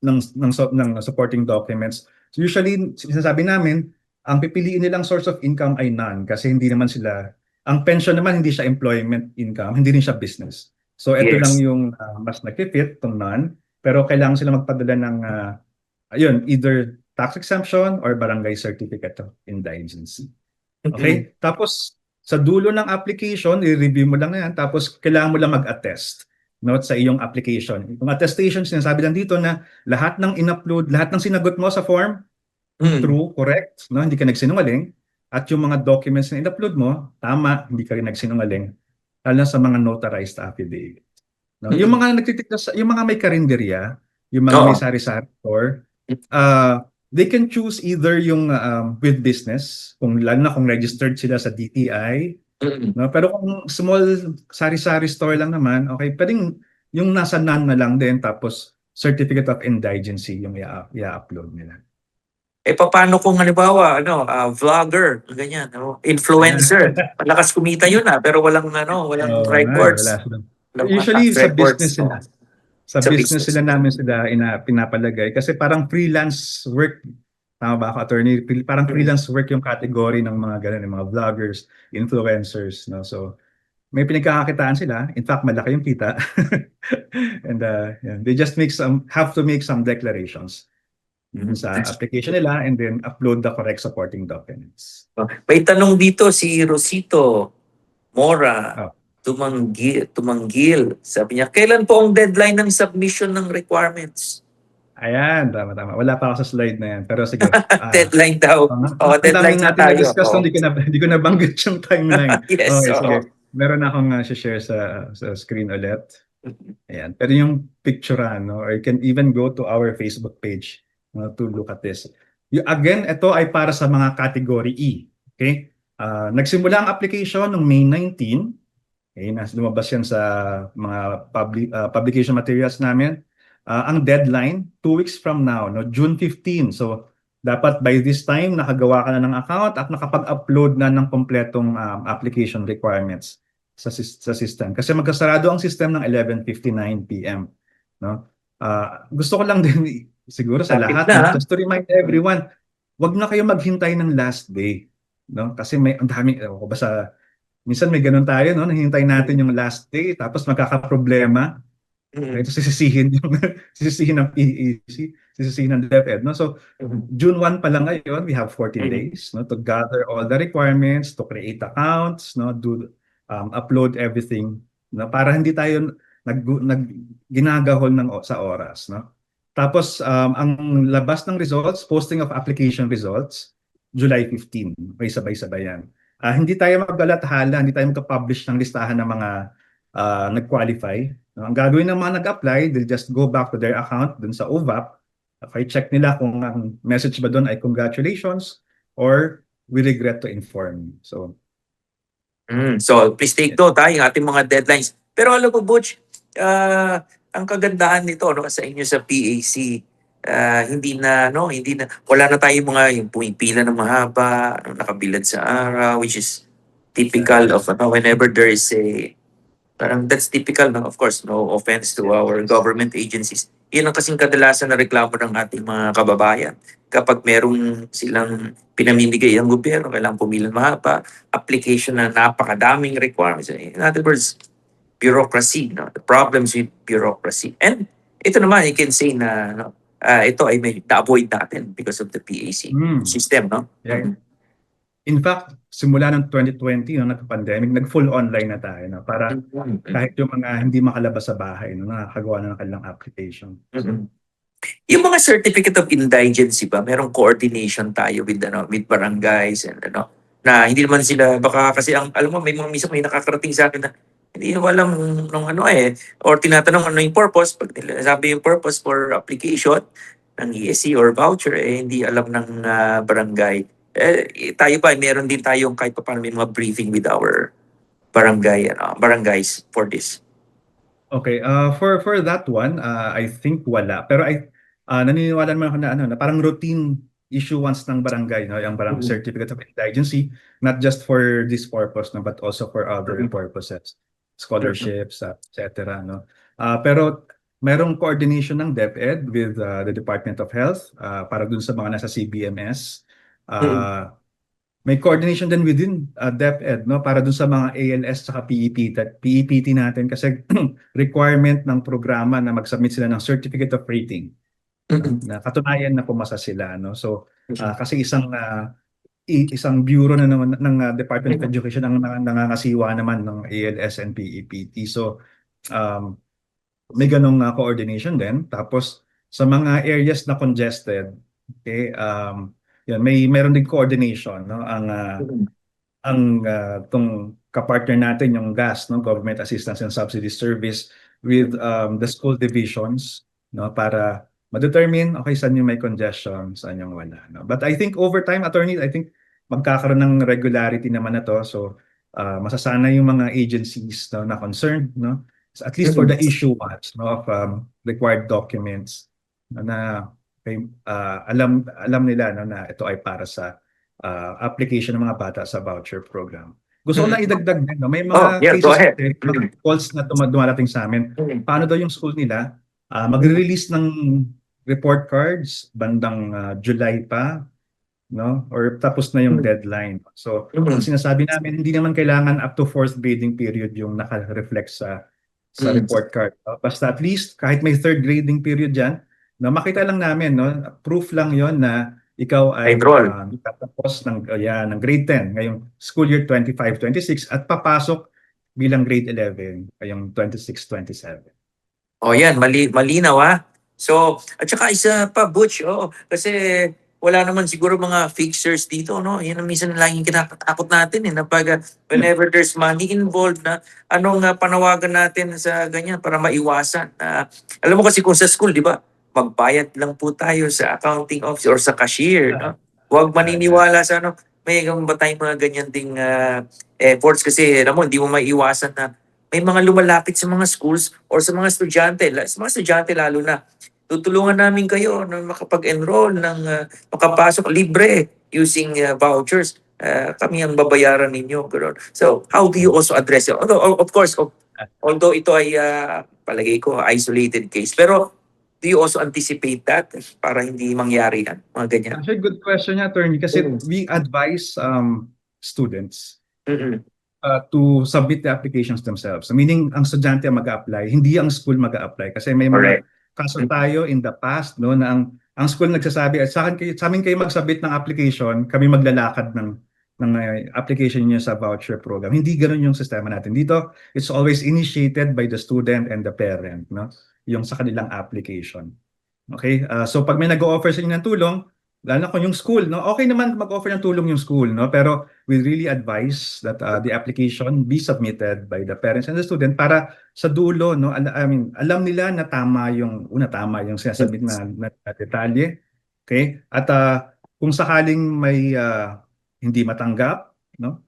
ng supporting documents. So usually sinasabi namin ang pipiliin nilang source of income ay none kasi hindi naman sila ang pension naman hindi siya employment income, hindi rin siya business. So ito lang yung mas nag-fit tong none pero kailangan sila magpadala ng either tax exemption or barangay certificate of indigency. Okay? Tapos sa dulo ng application, i-review mo lang yan tapos kailangan mo lang mag-attest sa iyong application. Yung attestation, sinasabi lang dito na lahat ng in-upload, lahat ng sinagot mo sa form, true, correct, no? Hindi ka nagsinungaling. At yung mga documents na in-upload mo, tama, hindi ka rin nagsinungaling. Lalo na sa mga notarized affidavit. No? Yung mga yung mga may karinderya, yung mga may sari-sari store, they can choose either yung with business, lalo na kung registered sila sa DTI. No? Pero kung small sari-sari store lang naman, okay, pwedeng yung nasa none na lang din tapos certificate of indigency yung i-upload nila. Paano kung halimbawa, vlogger, ganyan, influencer. Malakas kumita yun pero walang records. Usually sa business sila. Sa business sila namin pinapalagay kasi parang freelance work. Tama ba ako, attorney? Parang freelance work yung category ng mga ganun, yung mga vloggers, influencers, no? So may pinagkakakitaan sila. In fact, malaki yung kita. And they just have to make some declarations sa application nila and then upload the correct supporting documents. May tanong dito si Rosito Mora. Tumanggil. Sabi niya, kailan po ang deadline ng submission ng requirements? Ayan, tama. Wala pa ako sa slide na yan. Pero sige. Deadline daw. Deadline na tayo. Na-discuss, hindi ko nabanggit yung timeline. Yes. Okay, sige. Meron akong share sa screen ulit. Ayan. Pero yung picturean, or you can even go to our Facebook page to look at this. Again, ito ay para sa mga category E. Okay? Nagsimula ang application noong May 19. Okay, lumabas yan sa mga publication materials namin. Ang deadline, 2 weeks from now, June 15. So, dapat by this time, nakagawa ka na ng account at nakapag-upload na ng kompletong application requirements sa system. Kasi magkasarado ang system ng 11:59 p.m. No? Gusto ko lang din, siguro sa lahat, just to remind everyone, wag na kayo maghintay ng last day. No? Kasi ang dami, minsan may ganun tayo, no? Nahihintay natin yung last day, tapos magkakaproblema. Ito sisisihin ng PEC, sisisihin ng DepEd, no? So June 1 pa lang ngayon, we have 14 days, no, to gather all the requirements, to create accounts, no, upload everything, no, para hindi tayo ginagahol sa oras, no. Tapos ang labas ng results, posting of application results, July 15, may sabay-sabay yan. Hindi tayo maglalathala, hindi tayo magka-publish ng listahan ng mga nag-qualify. Ang gagawin ng mga nag-apply, they'll just go back to their account dun sa OVAP. Okay, check nila kung ang message ba dun ay congratulations or we regret to inform you. So please take note yung ating mga deadlines. Pero alam mo, Butch, ang kagandahan nito sa inyo sa PAC, hindi na wala na tayong mga yung pumipila ng mahaba, nakabilad sa araw, which is typical of whenever there is a parang that's typical, no? Of course, no offense to our government agencies. Yun ang kasing kadalasan na reklamo ng ating mga kababayan. Kapag merong silang pinamimigay ang gobyerno, kailangan pumilang mahaba, application na napakadaming requirements. In other words, bureaucracy, no? The problems with bureaucracy. And ito naman, you can say na ito ay may na-avoid natin because of the PAC system, no? Yeah. In fact, simula ng 2020, no, nagka-pandemic, nag-full online na tayo, no, para kahit yung mga hindi makalabas sa bahay, no, nakakagawa na ng kanilang application. Yung mga certificate of indigency ba, merong coordination tayo with barangays and na hindi naman sila baka kasi alam mo may mga minsan may nakakarating sa akin na hindi mo alam nung or tinatanong ano yung purpose pag sabi yung purpose for application ng ESC or voucher hindi alam ng barangay. Tayo ba meron din tayong kahit paano may mga briefing with our barangays for this. Okay, for that one, I think wala. Pero naniniwala naman ako na parang routine issuance ng barangay, no, yung barangay certificate of indigency, not just for this purpose, no, but also for other purposes, scholarships, etc. No. Pero merong coordination ng DepEd with the Department of Health para dun sa mga nasa CBMS. May coordination din within DepEd, no, para dun sa mga ALS at PEPT natin kasi requirement ng programa na mag-submit sila ng certificate of rating na katunayan na pumasa sila, no. So kasi isang bureau na naman ng Department of Education ang nangangasiwa naman ng ALS and PEPT. So may ganong coordination din. Tapos sa mga areas na congested, okay, yan, meron din coordination, no, tong kapartner natin yung GAS, no, Government Assistance and Subsidy Service, with the school divisions, no, para ma-determine okay saan yung may congestion, saan yung wala, no. But I think over time, attorney, I think magkakaroon ng regularity naman na to. So masasana yung mga agencies, no, na concerned, no, at least for the issuance, no, of required documents, no, na alam nila, no, na ito ay para sa application ng mga bata sa voucher program. Gusto ko na idagdag din, no? May mga cases din, mga calls na dumarating sa amin. Paano daw yung school nila magre-release ng report cards bandang July pa, no? Or tapos na yung deadline. So, ang sinasabi namin, hindi naman kailangan up to 4th grading period yung naka-reflect sa report card. Basta at least kahit may 3rd grading period dyan, na makita lang namin, no, proof lang yon na ikaw ay tapos ng grade 10 ngayong school year 25-26 at papasok bilang grade 11 ngayong 26-27. Yan, malinaw. So, at saka isa pa, Butch, kasi wala naman siguro mga fixers dito, no? Yan ang minsan laging kinakatakot natin na pag whenever there's money involved na anong panawagan natin sa ganyan para maiwasan. Alam mo kasi kung sa school, di ba? Magbayad lang po tayo sa accounting office or sa cashier. No? Huwag maniniwala sa may ba tayong mga ganyan ding efforts kasi alam mo, hindi mo maiiwasan na may mga lumalapit sa mga schools or sa mga estudyante. Sa mga estudyante lalo na, tutulungan namin kayo na makapag-enroll ng makapasok libre using vouchers. Kami ang babayaran ninyo. So, how do you also address it? Although, of course, although ito ay palagay ko isolated case, pero do you also anticipate that para hindi mangyari yan? Mga ganyan. Actually, good question, attorney, kasi we advise students to submit the applications themselves. Meaning, ang estudyante ang mag-apply, hindi ang school mag-apply. Kasi may mga kaso tayo in the past, no, na ang school nagsasabi, sa amin kayo mag-submit ng application, kami maglalakad ng application niyo sa voucher program. Hindi ganoon yung sistema natin. Dito, it's always initiated by the student and the parent, no? Yung sa kanilang application. Okay? So pag may nag-o-offer sa inyo ng tulong, lalo na kung yung school, no? Okay naman mag-offer ng tulong yung school, no? Pero we really advise that the application be submitted by the parents and the student para sa dulo, no? Alam nila na tama yung sinasabit na detalye. Okay? At kung sakaling may hindi matanggap, no?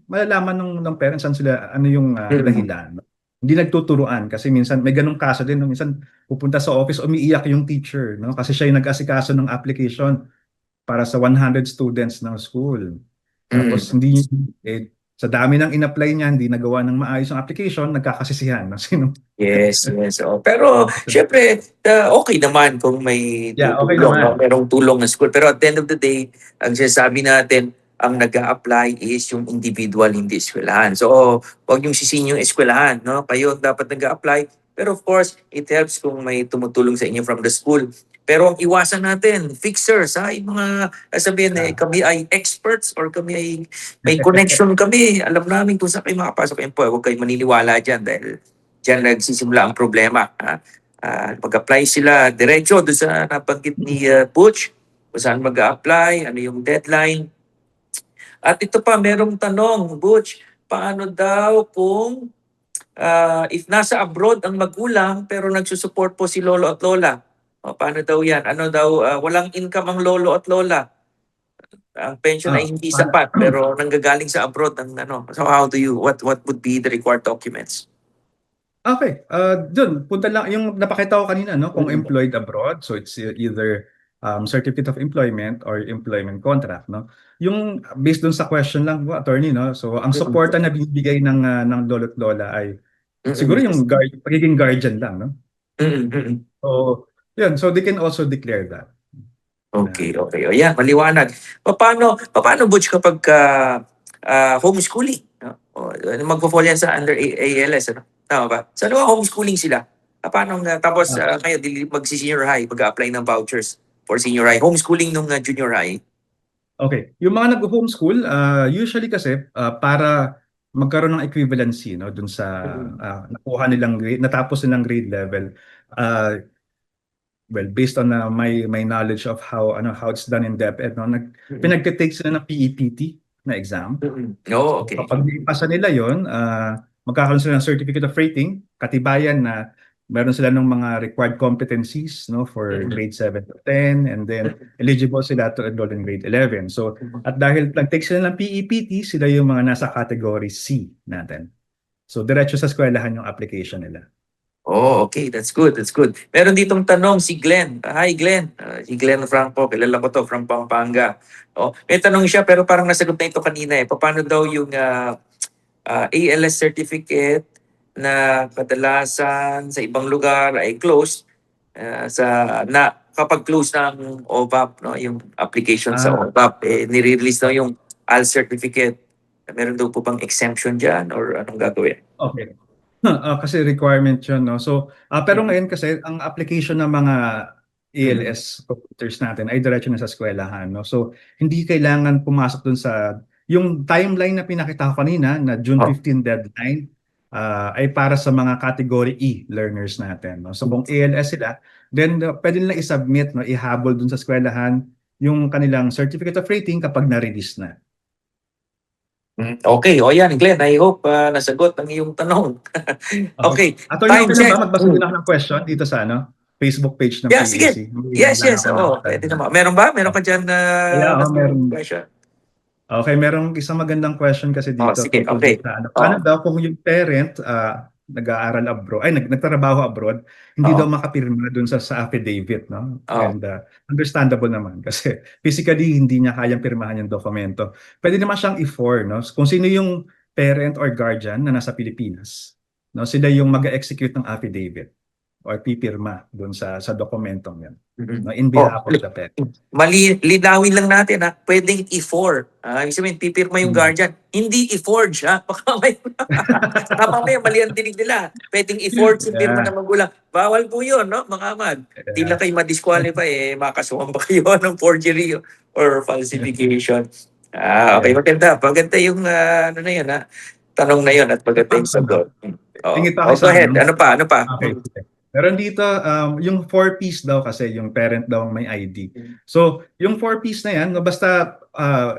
Malalaman ng parents ano yung dahilan. No? hindi nagtuturuan kasi minsan may ganung kaso din no? Minsan pupunta sa office umiiyak yung teacher no kasi siya yung nag-asikaso ng application para sa 100 students ng school. Tapos Mm. hindi sa dami ng in-apply niya hindi nagawa ng maayos ang application, nagkakasisihan no sino. Yes, yes. Oh. Pero syempre, okay naman kung may Yeah, okay tutulong, no? naman. Merong tulong ng school. Pero at the end of the day, ang sinasabi natin, ang nag-a-apply is yung individual, hindi eskwelahan. So, huwag yung sisihin yung eskwelahan, no? Kayo ang dapat nag-a-apply. Pero of course, it helps kung may tumutulong sa inyo from the school. Pero ang iwasan natin, fixers, ha? Yung mga sabihin Yeah. kami ay experts or kami ay may connection kami. Alam namin kung saan kayo makapasok. Yan po, huwag kayo maniniwala dyan dahil diyan nagsisimula ang problema. Mag-apply sila diretso doon sa nabanggit ni Butch, kung saan mag-a-apply, ano yung deadline. At ito pa, merong tanong, Butch, paano daw kung if nasa abroad ang magulang pero nagsusupport po si lolo at lola? O, paano daw yan? Ano daw, walang income ang lolo at lola. Ang pension ay hindi Para, sapat pero nanggagaling sa abroad ang ano. So how do you, what would be the required documents? okay, dun, punta lang, yung napakita ko kanina, no, kung employed abroad, so it's either certificate of employment or employment contract, no. Yung based dun sa question lang po, attorney, no, so ang suporta na binibigay ng lolo't lola ay siguro yung pagiging guardian lang, no. So, yun, so they can also declare that. Okay, okay. O yan, maliwanag. Paano Butch kapag homeschooling? No? O, magpo-fall yan sa under ALS, ano? Tama ba? Sa ano homeschooling sila? Paano nga, tapos kayo, mag-senior high, mag-apply ng vouchers for senior high. Homeschooling nung junior high. Okay, yung mga nag-homeschool, usually kasi para magkaroon ng equivalency no dun sa nakuha nilang grade, natapos nilang grade level. Well, based on my knowledge of how it's done in DepEd, no, pinagtitake sila ng PEPT na exam. Oh, So, okay. kapag ipasa nila yon, magkakaroon sila ng certificate of rating, katibayan na meron sila ng mga required competencies no for grade 7 to 10 and then eligible sila to enroll in grade 11. So, at dahil nag-take sila ng PEPT, sila yung mga nasa category C natin. So, diretso sa eskwelahan yung application nila. Oh, okay. That's good. That's good. Meron ditong tanong si Glenn. Hi, Glenn. Si Glenn Franco. Kilala ko to from Pampanga. Oh, may tanong siya pero parang nasagot na ito kanina eh. Paano daw yung ALS certificate na kadalasan sa ibang lugar ay closed kapag close ng OVAP, no, yung application sa OVAP, nire-release daw yung ALS certificate. Meron daw po bang exemption dyan or anong gagawin? Okay. Kasi requirement yun, no? So, pero ngayon kasi, ang application ng mga ALS computers natin ay diretso na sa eskwelahan, no? So, hindi kailangan pumasok dun sa, yung timeline na pinakita ko kanina, na June 15 deadline, ay para sa mga category E learners natin, no? So, kung ALS sila, then pwede nila i-submit, no? Ihabol dun sa eskwelahan yung kanilang certificate of rating kapag na-release na. Okay, o yan, Glenn, I hope nasagot ang iyong tanong. Okay, Attorney, time okay lang check. ba? Magbasa din ako ng question dito sa Facebook page ng Yeah, PAC. sige. Yes, yes. Oo, pwede naman. Meron ba? Meron ka dyan Meron. question? Okay, merong isang magandang question kasi Oh, dito sige, tungkol okay. sa ano. Paano daw kung yung parent nag-aaral abroad, nagtatrabaho abroad, hindi daw makapirma dun sa affidavit, no? And understandable naman kasi physically hindi niya kayang pirmahan yung dokumento. Pwede naman siyang i-for, no? Kung sino yung parent or guardian na nasa Pilipinas, no? Sila yung mag-execute ng affidavit or pipirma dun sa dokumentong yan. No? In behalf of the parent. Linawin lang natin ha, pwedeng i-for. Ibig sabihin, pipirma yung guardian. Hindi i-forge ha. Baka may mali ang dinig nila. Pwedeng i-forge yung pirma ng magulang. Bawal po yun, no, mga amad. Hindi lang kayo ma-disqualify, makasuhan ba kayo ng forgery or falsification. Okay, maganda. Maganda yung ano na yun ha. Tanong na yun at maganda yung sagot. Go ahead. Ano pa? Okay. Meron dito, yung 4Ps daw kasi, yung parent daw may ID. So, yung 4Ps na yan, basta,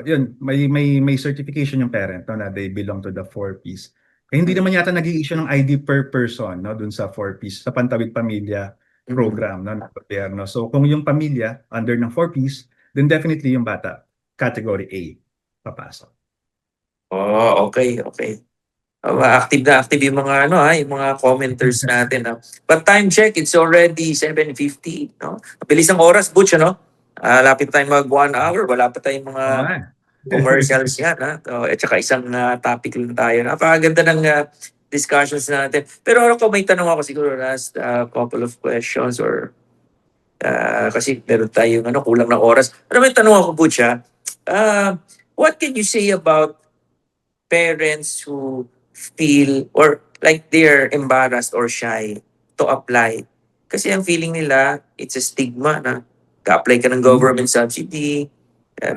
yun, may certification yung parent no, na they belong to the 4Ps. Kaya hindi naman yata nag-i-issue ng ID per person no, dun sa 4Ps, sa Pantawid Pamilya program no, ng gobyerno. So, kung yung pamilya under ng 4Ps, then definitely yung bata, category A, papasok. Oh, okay. Active yung mga yung mga commenters natin. But time check, it's already 7:50, no? Mabilis ang oras, Butch, ano? Lapit tayong mag 1 hour, wala pa tayong mga Oo nga. commercials yan, ha? So, at saka isang topic lang tayo. Napakaganda ng discussions natin. Pero ako, may tanong ako siguro last couple of questions or kasi meron tayong kulang ng oras. Pero may tanong ako, Butch, ha? What can you say about parents who feel or like they're embarrassed or shy to apply? Kasi ang feeling nila, it's a stigma na ka-apply ka ng government subsidy.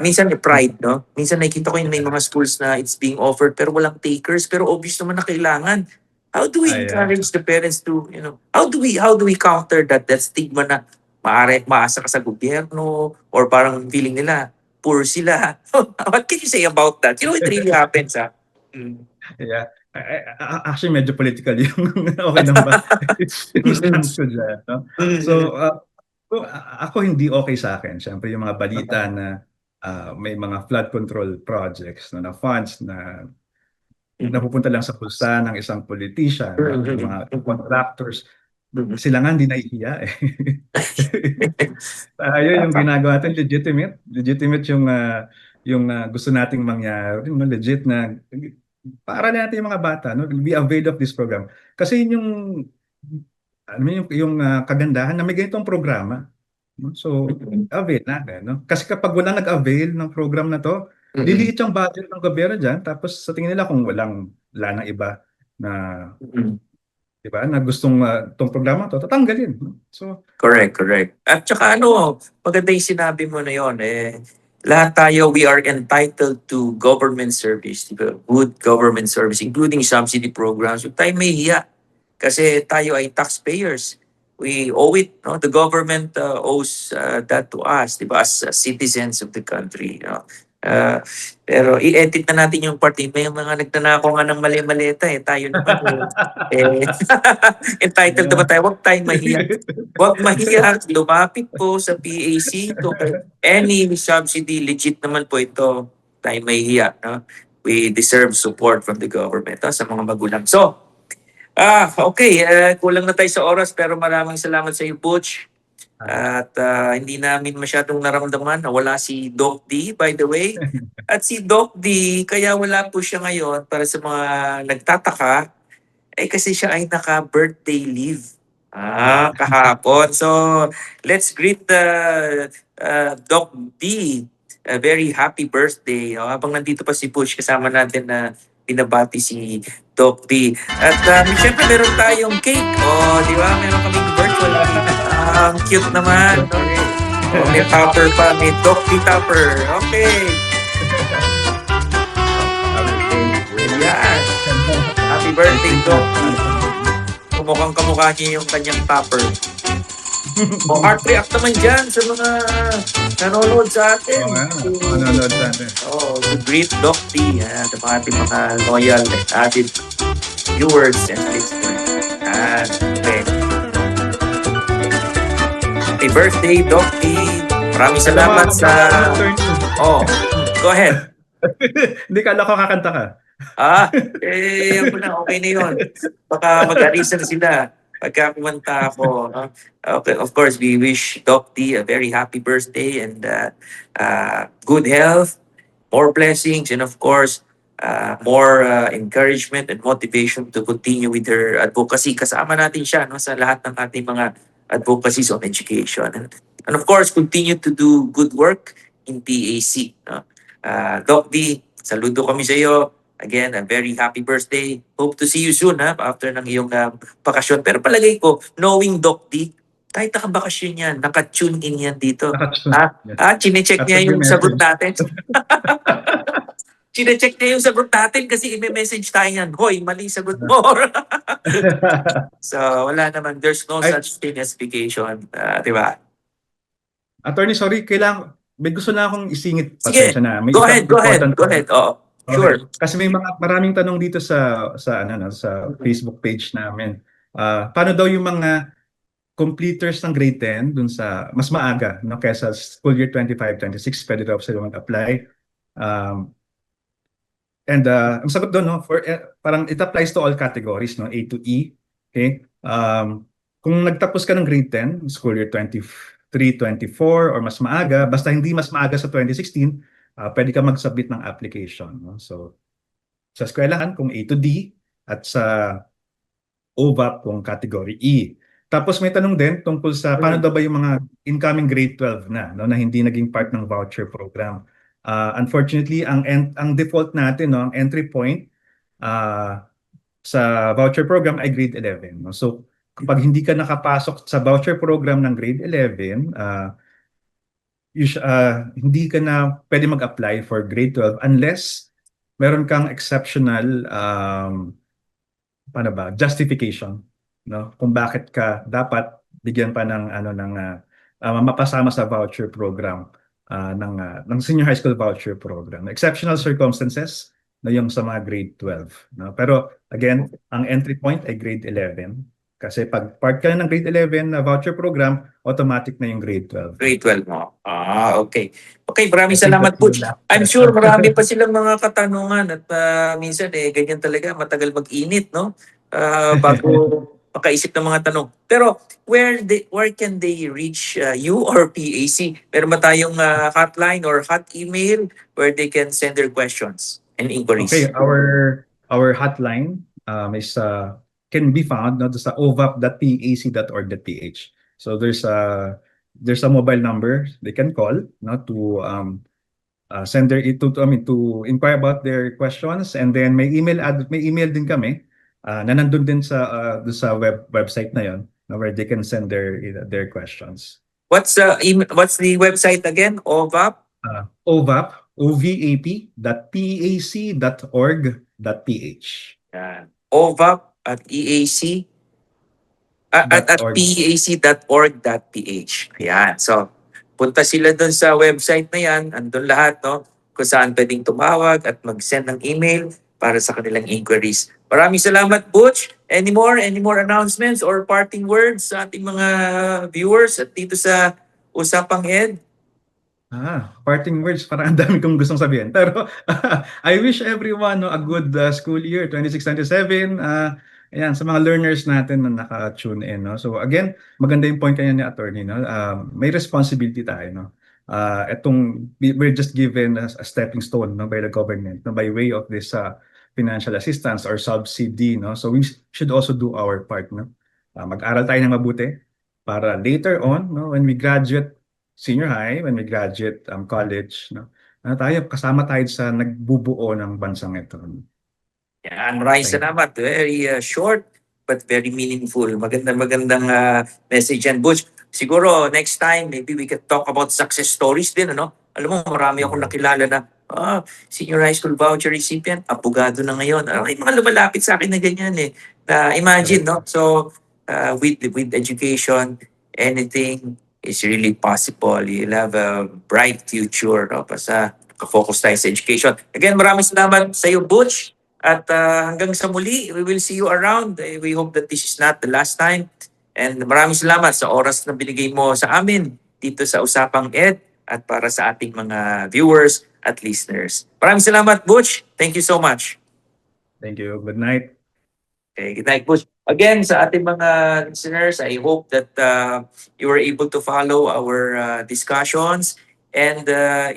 Minsan may pride, no? Minsan nakikita ko yung may mga schools na it's being offered pero walang takers, pero obvious naman na kailangan. How do we encourage the parents to, how do we counter that stigma na maasa ka sa gobyerno or parang feeling nila poor sila? What can you say about that? You know, it really happens, ha? Yeah. Actually, medyo political yung okay lang ba? Yung stance ko dyan, no? So, ako hindi okay sa akin. Siyempre, yung mga balita na may mga flood control projects na funds na napupunta lang sa bulsa ng isang politician, no? Yung mga contractors, sila nga hindi nahihiya eh. Yun yung ginagawa natin, legitimate. Legitimate yung gusto nating mangyari, no? Legit na para natin yung mga bata, no? Be availed of this program. Kasi yun yung kagandahan na may ganitong programa. No? So, avail natin, no? Kasi kapag wala nag-avail ng program na to, liliit yung budget ng gobyerno dyan, tapos sa tingin nila kung wala nang iba na, di ba, na gustong tong programa to, tatanggalin. No? So, Correct. At saka maganda yung sinabi mo na yon lahat tayo, we are entitled to government service, di ba? Good government service, including subsidy programs. Huwag tayo mahihiya kasi tayo ay taxpayers. We owe it, no? The government owes that to us, di ba? As citizens of the country, no? Pero i-edit na natin yung part. May mga nagnanako nga ng mali-maleta tayo naman entitled na ba tayo? Huwag tayong mahiya. Huwag mahiya, lumapit po sa PAC to any subsidy, legit naman po ito. Tayo mahiya, no? We deserve support from the government, sa mga magulang. So, okay, kulang na tayo sa oras pero maraming salamat sa iyo, Butch. At hindi namin masyadong naramdaman na wala si Doc D, by the way. At si Doc D, kaya wala po siya ngayon para sa mga nagtataka, kasi siya ay naka-birthday leave. Kahapon. So, let's greet Doc D. A very happy birthday. Habang nandito pa si Push, kasama natin na binabati si Doc D. At syempre meron tayong cake. Di ba? Meron kaming virtual cake. Ang cute naman. Okay. May topper pa. May Doc D topper. Okay. Yan. Happy birthday, Doc D. Mukhang kamukha niya yung kanyang topper. Heart react naman dyan sa mga nanonood sa atin. Nanonood sa atin. To greet Doc D, sa mga ating mga loyal and avid viewers and listeners. Okay. Happy birthday, Doc D. Maraming salamat sa... Go ahead. Hindi, kala ko kakanta ka. Okay na yun. Baka mag-arisa na sila pagka kumanta ako. Okay, of course, we wish Doc D a very happy birthday and good health, more blessings, and of course, more encouragement and motivation to continue with her advocacy. Kasama natin siya sa lahat ng ating mga advocacies on education. And of course, continue to do good work in PAC. Doc D, saludo kami sa iyo. Again, a very happy birthday. Hope to see you soon after ng iyong bakasyon. Pero palagay ko, knowing Doc D, kahit nakabakasyon yan, naka-tune in yan dito. Chinecheck niya yung sagot natin. Chinecheck niya yung sagot natin kasi i-message tayo yan. Hoy, mali sagot mo. So, wala naman. There's no such thing as vacation. Di ba? Attorney, sorry, may gusto na akong isingit. Sige, go ahead. Sure. Kasi may maraming tanong dito sa Facebook page namin. Paano daw yung mga completers ng grade 10 dun sa mas maaga, no, kaysa school year 25-26 pwede daw sila mag-apply. And ang sagot doon, no, parang it applies to all categories, no, A to E. Okay? Kung nagtapos ka ng grade 10, school year 23, 24, or mas maaga, basta hindi mas maaga sa 2016, pwede ka mag-submit ng application. No? So, sa eskwelahan, kung A to D, at sa OVAP kung category E. Tapos may tanong din tungkol sa paano daw ba yung mga incoming grade 12 na, no, na hindi naging part ng voucher program. Unfortunately, ang default natin, no, ang entry point sa voucher program ay grade 11. No? So kapag hindi ka nakapasok sa voucher program ng grade 11, hindi ka na pwede mag-apply for grade 12 unless meron kang exceptional justification, no, kung bakit ka dapat bigyan pa ng mapasama sa voucher program ng senior high school voucher program. Exceptional circumstances na yung sa mga grade 12, no. Pero again, ang entry point ay grade 11 kasi pag part ka na ng grade 11 na voucher program, automatic na yung grade 12. Grade 12 mo. Okay. Okay, maraming I think salamat that's po. the last I'm sure marami pa silang mga katanungan at minsan ganyan talaga, matagal mag-init, no? Bago makaisip ng mga tanong. Pero where can they reach you or PAC? Meron ba tayong hotline or hot email where they can send their questions and inquiries? Okay, our hotline is can be found sa ovap.pac.org.ph. So there's a mobile number they can call, no, to send their to inquire about their questions, and then may email din kami na nandun din sa website na yon, no, where they can send their questions. What's the website again? OVAP? OVAP, ovap.pac.org.ph. Yan. OVAP at EAC at pac.org.ph. Ayan. So, punta sila doon sa website na yan. Andun lahat, no? Kung saan pwedeng tumawag at mag-send ng email para sa kanilang inquiries. Maraming salamat, Butch. Any more announcements or parting words sa ating mga viewers at dito sa Usapang Ed? Parting words, parang ang dami kong gustong sabihin. Pero I wish everyone, no, a good school year 26-27. Ayan, sa mga learners natin na naka-tune in, no. So again, maganda yung point kanya ni attorney, no. May responsibility tayo, no. We're just given a stepping stone, no, by the government, no, by way of this financial assistance or subsidy, no. So we should also do our part, no. Mag-aral tayo ng mabuti para later on, no, when we graduate senior high, when we graduate college, no, kasama tayo sa nagbubuo ng bansang ito. Yan, maraming salamat. Very short but very meaningful. Magandang message yan, Butch. Siguro next time maybe we can talk about success stories din, ano? Alam mo, marami akong nakilala na senior high school voucher recipient, abogado na ngayon. May mga lumalapit sa akin na ganyan eh. Imagine, no? So with education, anything is really possible. You'll have a bright future, no? Basta focus tayo sa education. Again, maraming salamat sa iyo, Butch. At hanggang sa muli, we will see you around. We hope that this is not the last time. And maraming salamat sa oras na binigay mo sa amin dito sa Usapang Ed at para sa ating mga viewers at listeners. Maraming salamat, Butch. Thank you so much. Thank you. Good night. Okay, good night, Butch. Again, sa ating mga listeners, I hope that you were able to follow our discussions. And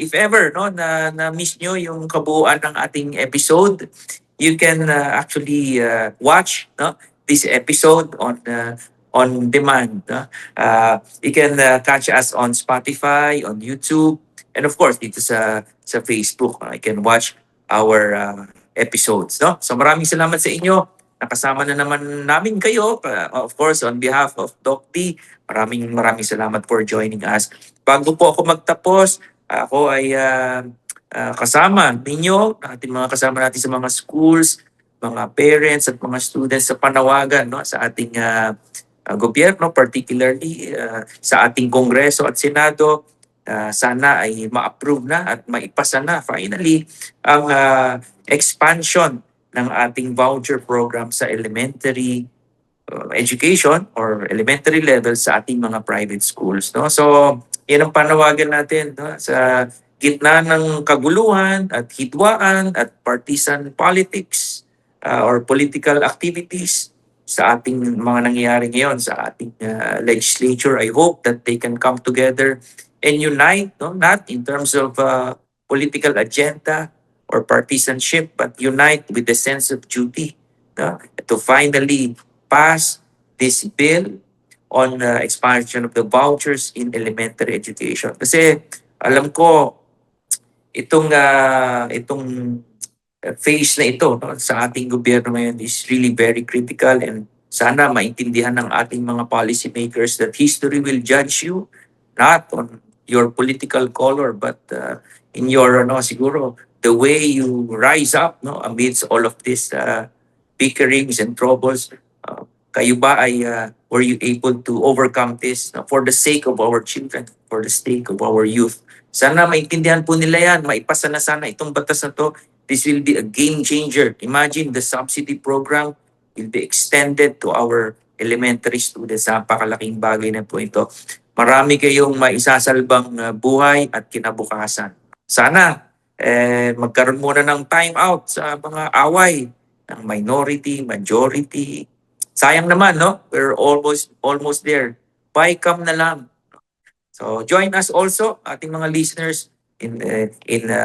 if ever na-miss nyo yung kabuuan ng ating episode, you can actually watch this episode on demand. You can catch us on Spotify, on YouTube, and of course dito sa Facebook. You can watch our episodes. No? So maraming salamat sa inyo. Nakasama na naman namin kayo. Of course, on behalf of Doc D, maraming salamat for joining us. Bago po ako magtapos, ako ay kasama ninyo, ating mga kasama natin sa mga schools, mga parents at mga students sa panawagan sa ating gobyerno, particularly sa ating Kongreso at Senado. Sana ay ma-approve na at maipasa na finally ang expansion ng ating voucher program sa elementary education or elementary level sa ating mga private schools. No? So, yan ang panawagan natin sa gitna ng kaguluhan at hidwaan at partisan politics or political activities sa ating mga nangyayari ngayon sa ating legislature. I hope that they can come together and unite, no? Not in terms of political agenda or partisanship, but unite with the sense of duty, no? To finally pass this bill on expansion of the vouchers in elementary education. Kasi alam ko itong phase na ito, no, sa ating gobyerno ngayon is really very critical, and sana maintindihan ng ating mga policy makers that history will judge you not on your political color, but in your siguro the way you rise up, no, amidst all of these bickerings and troubles. Kayo ba ay were you able to overcome this, no, for the sake of our children, for the sake of our youth? Sana maintindihan po nila yan, maipasa na sana itong batas na to. This will be a game changer. Imagine the subsidy program will be extended to our elementary students. Napakalaking bagay na po ito. Marami kayong maisasalbang buhay at kinabukasan. Sana magkaroon muna ng time out sa mga away ng minority, majority. Sayang naman, no? We're almost there. BICAM na lang. So join us also, ating mga listeners, in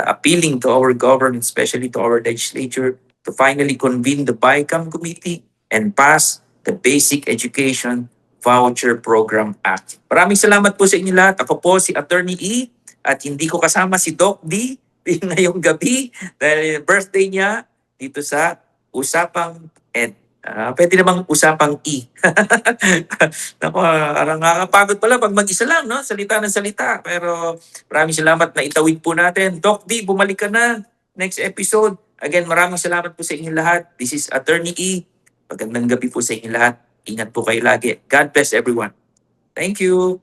appealing to our government, especially to our legislature, to finally convene the BICAM committee and pass the Basic Education Voucher Program Act. Maraming salamat po sa inyo lahat. Ako po si Attorney E, at hindi ko kasama si Doc D ngayong gabi dahil birthday niya dito sa Usapang Ed. Pwede namang Usapang E. Naku, nakakapagod pala pag mag-isa lang, no? Salita ng salita. Pero maraming salamat na itawid po natin. Doc D, bumalik ka na next episode. Again, maraming salamat po sa inyo lahat. This is Attorney E. Magandang gabi po sa inyo lahat. Ingat po kayo lagi. God bless everyone. Thank you.